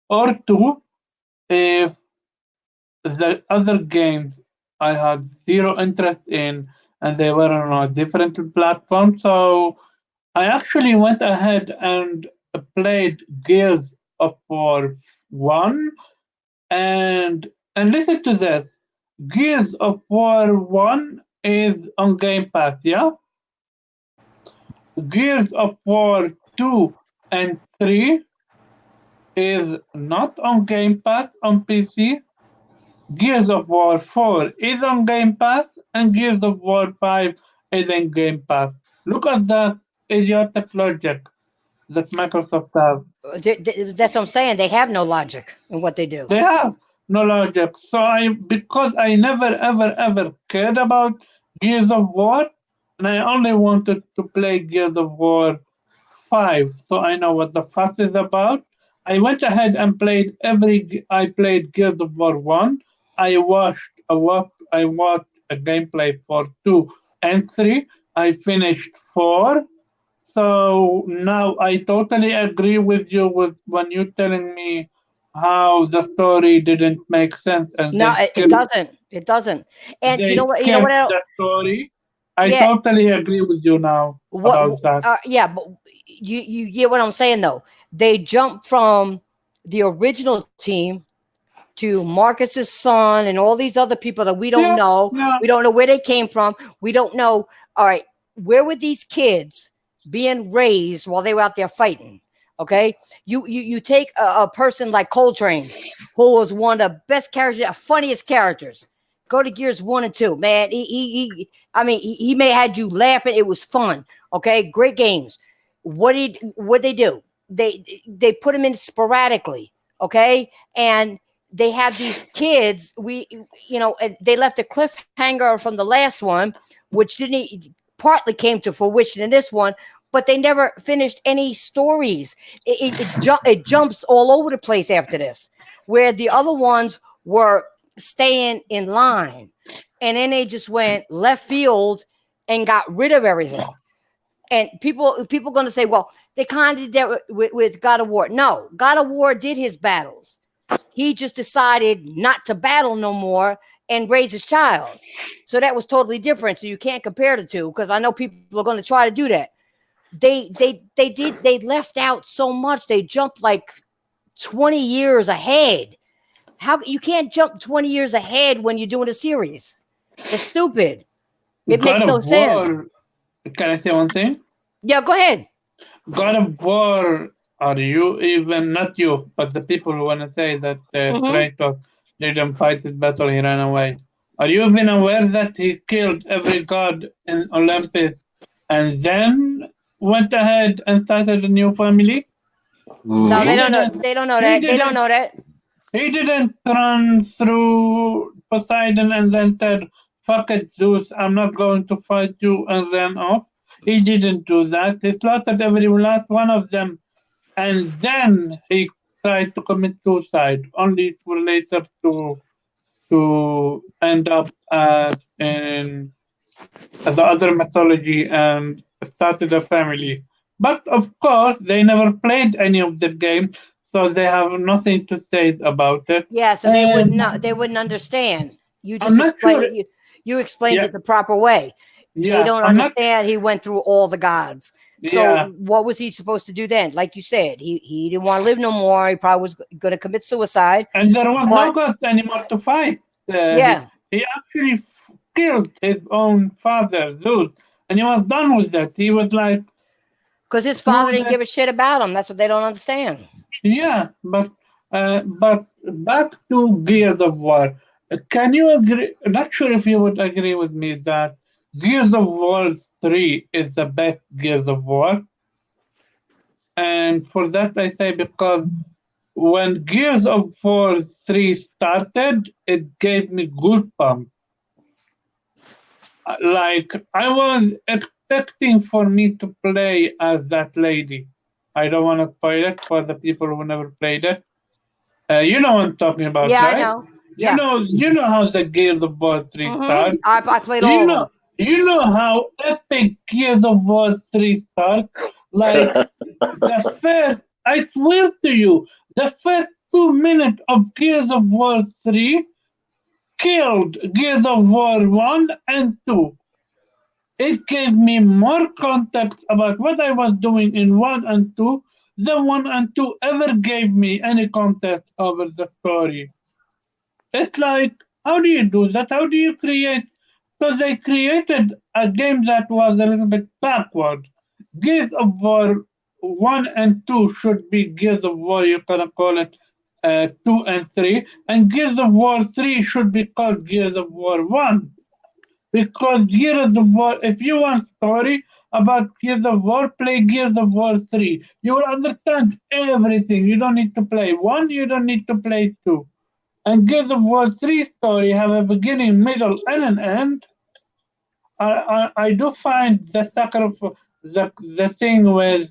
Or two, if the other games I had zero interest in and they were on a different platform, so I actually went ahead and played Gears of War 1 and listen to this. Gears of War 1 is on Game Pass, yeah? Gears of War 2 and 3 is not on Game Pass on PC. Gears of War 4 is on Game Pass and Gears of War 5 is in Game Pass. Look at that idiotic logic that Microsoft has. That's what I'm saying. They have no logic in what they do. They have no logic. So because I never ever cared about Gears of War, and I only wanted to play Gears of War 5, so I know what the fuss is about. I went ahead and played I played Gears of War 1. I watched a gameplay for 2 and 3. I finished 4. So now I totally agree with you with when you're telling me how the story didn't make sense and No, it doesn't. It doesn't. And you know they what? You know killed what? the story. I Yeah. totally agree with you now What? about that. Yeah, but you get what I'm saying though. They jumped from the original team to Marcus's son and all these other people that we don't Yeah, know. yeah. We don't know where they came from. We don't know. All right, where were these kids being raised while they were out there fighting? Okay, you take a person like Coltrane, who was one of the best characters, funniest characters. Go to Gears 1 and 2, man. I mean, he may had you laughing. It was fun. Okay, great games. What they do? They put him in sporadically. Okay, and they have these kids. They left a cliffhanger from the last one, which partly came to fruition in this one, but they never finished any stories. It jumps all over the place after this, where the other ones were staying in line, and then they just went left field and got rid of everything. And people going to say, well, they kind of did that with God of War. No, God of War did his battles. He just decided not to battle no more and raise his child. So that was totally different. So you can't compare the two, because I know people are going to try to do that. They left out so much. They jumped like 20 years ahead. How you can't jump 20 years ahead when you're doing a series? It's stupid. It God makes no of sense. War. Can I say one thing? Yeah, go ahead. God of War. Are you even not you, but the people who want to say that Kratos didn't fight his battle, he ran away? Are you even aware that he killed every god in Olympus and then went ahead and started a new family? No, He they don't know. didn't. They don't know He that. They don't didn't. know that. He didn't run through Poseidon and then said, "Fuck it, Zeus, I'm not going to fight you," and ran off. He didn't do that. He slaughtered every last one of them and then he tried to commit suicide, only for later to end up in the other mythology and started a family. But of course, they never played any of the games, so they have nothing to say about it. Yeah, so they would And not. They wouldn't understand. You I'm just not sure. explained. You explained Yeah, it the proper way. They yeah, don't I'm not. understand. He went through all the gods. So Yeah, what was he supposed to do then? Like you said, he didn't want to live no more. He probably was going to commit suicide. and there was no But gods anymore to fight. yeah, He actually killed his own father, Zeus, and he was done with that. He was like, because his screw father didn't this. give a shit about him. That's what they don't understand. Yeah, but back to Gears of War. Can you agree? Not sure if you would agree with me that Gears of War 3 is the best Gears of War. And for that I say because when Gears of War 3 started, it gave me goosebumps. Like I was expecting for me to play as that lady. I don't want to spoil it for the people who never played it. You know what I'm talking about, Yeah, I right? know. Yeah. You know how the Gears of War 3 starts. I played You all of know, them. you know how epic Gears of War 3 starts. Like I swear to you, the first 2 minutes of Gears of War 3 killed Gears of War 1 and 2. It gave me more context about what I was doing in 1 and 2 than 1 and 2 ever gave me any context over the story. It's like, how do you do that? How do you create? So they created a game that was a little bit backward. Gears of War 1 and 2 should be Gears of War, you can call it 2 and 3. And Gears of War 3 should be called Gears of War 1. Because Gears of War, if you want story about Gears of War, play Gears of War 3. You will understand everything. You don't need to play 1, you don't need to play 2. And Gears of War 3 story have a beginning, middle, and an end. I do find the sacrifice, the thing with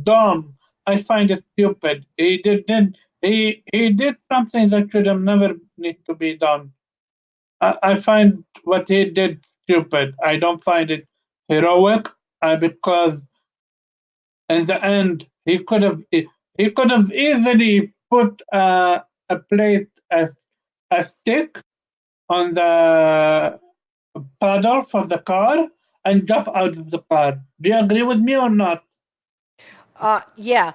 Dom, I find it stupid. He did something that should have never need to be done. I find what he did stupid. I don't find it heroic because in the end he could have easily put a plate a stick on the paddle for the car and jump out of the car. Do you agree with me or not? Yeah.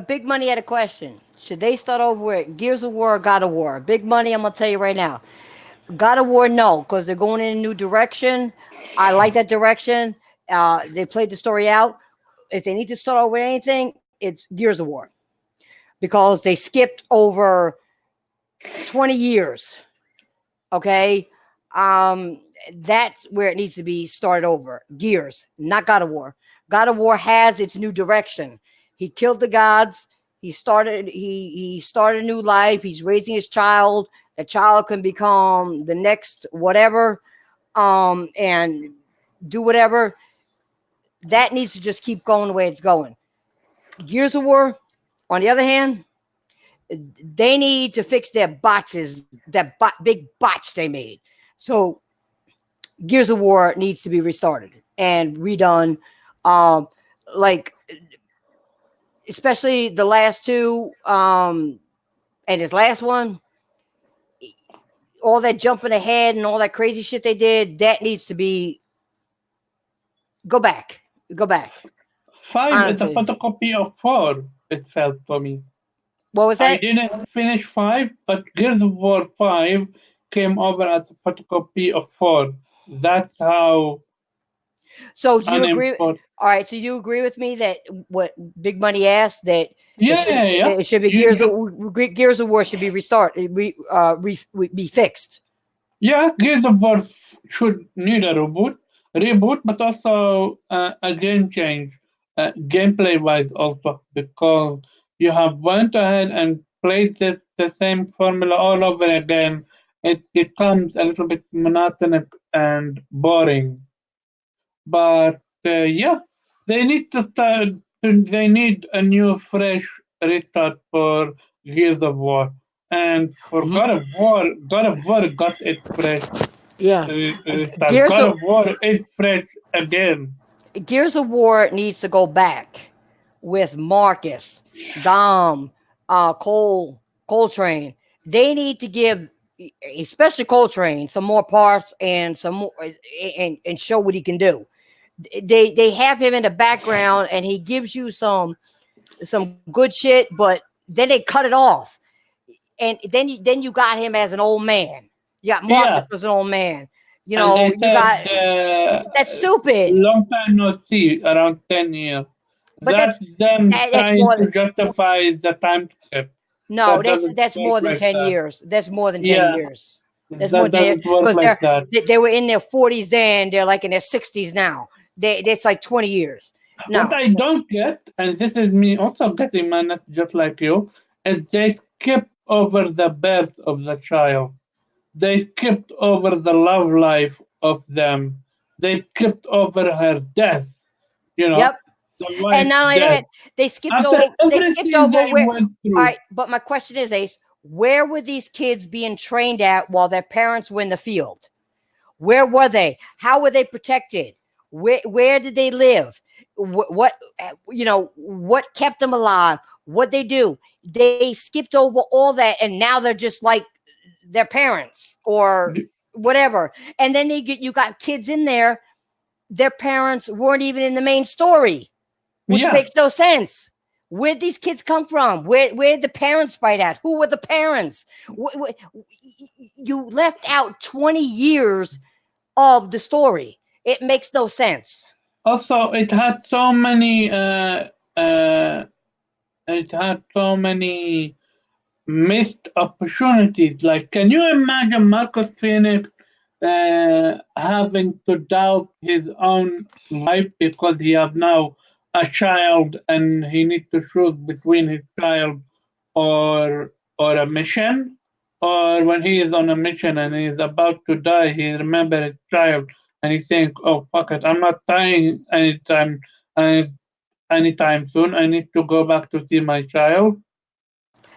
Big Money had a question. Should they start over with Gears of War or God of War? Big Money, I'm gonna tell you right now. God of War, no, because they're going in a new direction. I like that direction. They played the story out. If they need to start over with anything, it's Gears of War because they skipped over 20 years. Okay. That's where it needs to be started over. Gears, not God of War. God of War has its new direction. He killed the gods. He started a new life. He's raising his child. The child can become the next whatever, and do whatever. That needs to just keep going the way it's going. Gears of War, on the other hand, they need to fix their botches, big botch they made. So Gears of War needs to be restarted and redone. Um, like especially the last two, and his last one, all that jumping ahead and all that crazy shit they did, that needs to be go back. Go back. 5 is a Honestly. photocopy of 4, it felt for me. What was I that? didn't finish 5, but Gears of War 5 came over as a photocopy of 4. That's how So do you agree? unimportant. All right. So you agree with me that what Big Money asked that Yeah, yeah, yeah. it should be Gears of War should be restarted, be fixed. Yeah, Gears of War should need a reboot, but also a game change, gameplay wise also, because you have went ahead and played the same formula all over again. It becomes a little bit monotonous and boring. But yeah, they need to start. they need a new, fresh restart for Gears of War, and for God of War got it fresh. Yeah. Restart. Gears God of of War is fresh again. Gears of War needs to go back with Marcus, Dom, Coltrane. They need to give, especially Coltrane, some more parts and some more, and show what he can do. They have him in the background, and he gives you some good shit, but then they cut it off, and then you got him as an old man. You got Marcus Yeah, as an old man. and they You said got that's stupid. long time no see, around 10 years. But That's them that's trying more to justify the time skip. no, That doesn't that's work more than like 10 that. years. That's more than 10 Yeah, years. That's more that than 10 doesn't work because like that. they were in their 40s then. They're like in their 60s now. It's like 20 years. What No, I don't get, and this is me also getting mad just like you, is they skip over the birth of the child. They skipped over the love life of them. They skipped over her death, you know, yep. the And wife's not only death. that, they skipped After over. They skipped everything over they where. went All through, right, but my question is, Ace, where were these kids being trained at while their parents were in the field? Where were they? How were they protected? Where did they live? What what kept them alive? What they do? They skipped over all that, and now they're just like their parents or whatever. And then you got kids in there. Their parents weren't even in the main story, which yeah. makes no sense. Where'd these kids come from? Where'd the parents fight at? Who were the parents? You left out 20 years of the story. It makes no sense. Also, uh, it had so many missed opportunities. Like, can you imagine Marcus Phoenix having to doubt his own life because he have now a child and he needs to choose between his child or a mission, or when he is on a mission and he is about to die, he remember his child and he think, "Oh fuck it, I'm not dying any- anytime soon. I need to go back to see my child."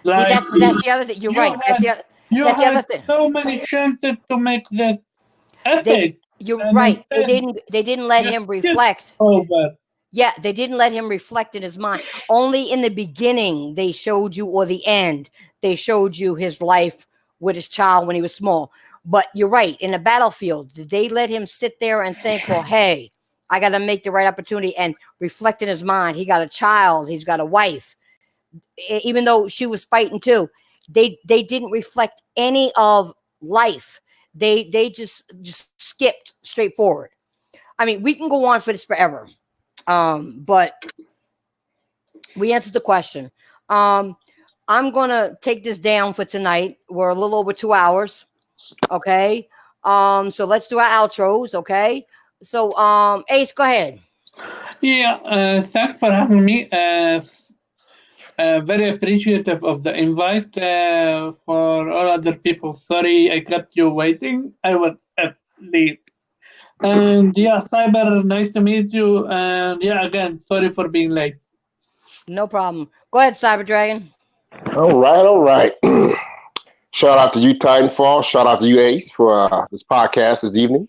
See, Like that's the other thing. You're you right. had you That's the other had thing. so many chances to make this They epic, you're and right. instead They didn't let just him skip reflect. over. Yeah, they didn't let him reflect in his mind. Only in the beginning they showed you, or the end, they showed you his life with his child when he was small. But you're right. In the battlefield, did they let him sit there and think, well, hey, I got to make the right opportunity and reflect in his mind? He got a child. He's got a wife. Even though she was fighting too, they didn't reflect any of life. They just skipped straight forward. I mean, we can go on for this forever. But we answered the question. Um, I'm gonna take this down for tonight. We're a little over 2 hours. Okay. So let's do our outros. Okay. So Ace, go ahead. Yeah, thanks for having me. Very appreciative of the invite. For all other people, sorry I kept you waiting. I was asleep. And yeah, Cyber, nice to meet you. And yeah, again, sorry for being late. No problem. Go ahead, Cyber Dragon. All right, all right. Shout out to you, Titanfall. Shout out to you, Ace, for this podcast this evening.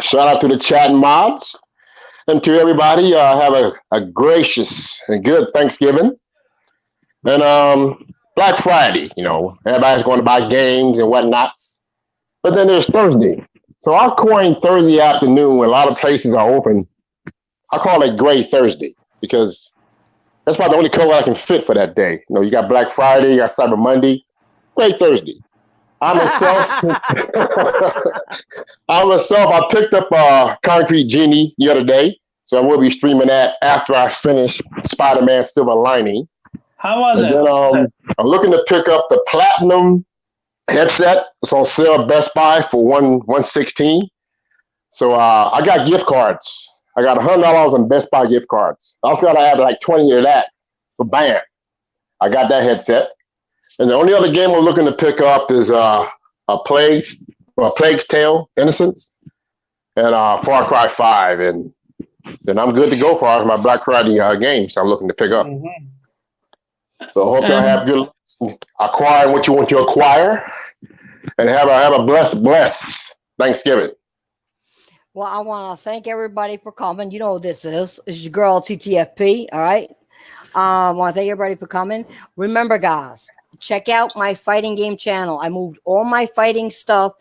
Shout out to the chat and mods. And to everybody, have a gracious and good Thanksgiving. And Black Friday, everybody's going to buy games and whatnots. But then there's Thursday. So I coined Thursday afternoon when a lot of places are open. I call it Gray Thursday because that's about the only color I can fit for that day. You got Black Friday, you got Cyber Monday, Gray Thursday. I picked up Concrete Genie the other day. So I will be streaming that after I finish Spider-Man Silver Lining. How was And it? then I'm looking to pick up the Platinum headset. It's on sale at Best Buy for $116. So I got gift cards. I got $100 on Best Buy gift cards. I also got to have like 20 of that. So bam, I got that headset. And the only other game I'm looking to pick up is a Plague's Tale: Innocence, and Far Cry 5. And then I'm good to go for my Black Friday games I'm looking to pick up. Mhm. So hope y'all have good acquiring what you want to acquire, and have a blessed Thanksgiving. Well, I want to thank everybody for coming. You know who this is. This is your girl TTFP. All right. I want to thank everybody for coming. Remember, guys, check out my fighting game channel. I moved all my fighting stuff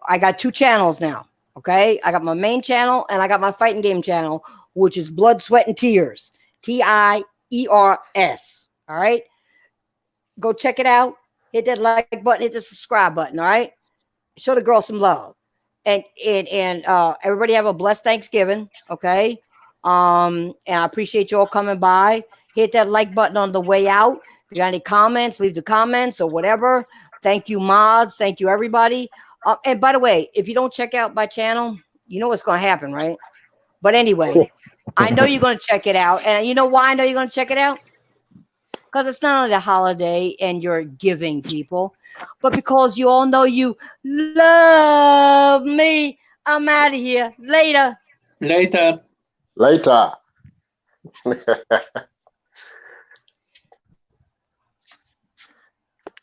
I got 2 channels now. Okay. I got my main channel and I got my fighting game channel, which is Blood, Sweat, and Tears. TIERS. All right. Go check it out. Hit that like button, hit the subscribe button. All right. Show the girl some love. And everybody have a blessed Thanksgiving. Okay. And I appreciate you all coming by. Hit that like button on the way out. If you got any comments, leave the comments or whatever. Thank you, mods. Thank you, everybody. And by the way, if you don't check out my channel, you know what's going to happen, right? But anyway, I know you're going to check it out. And you know why I know you're going to check it out? Because it's not only the holiday and you're giving people, but because you all know you love me. I'm out of here. Later. Later. Later.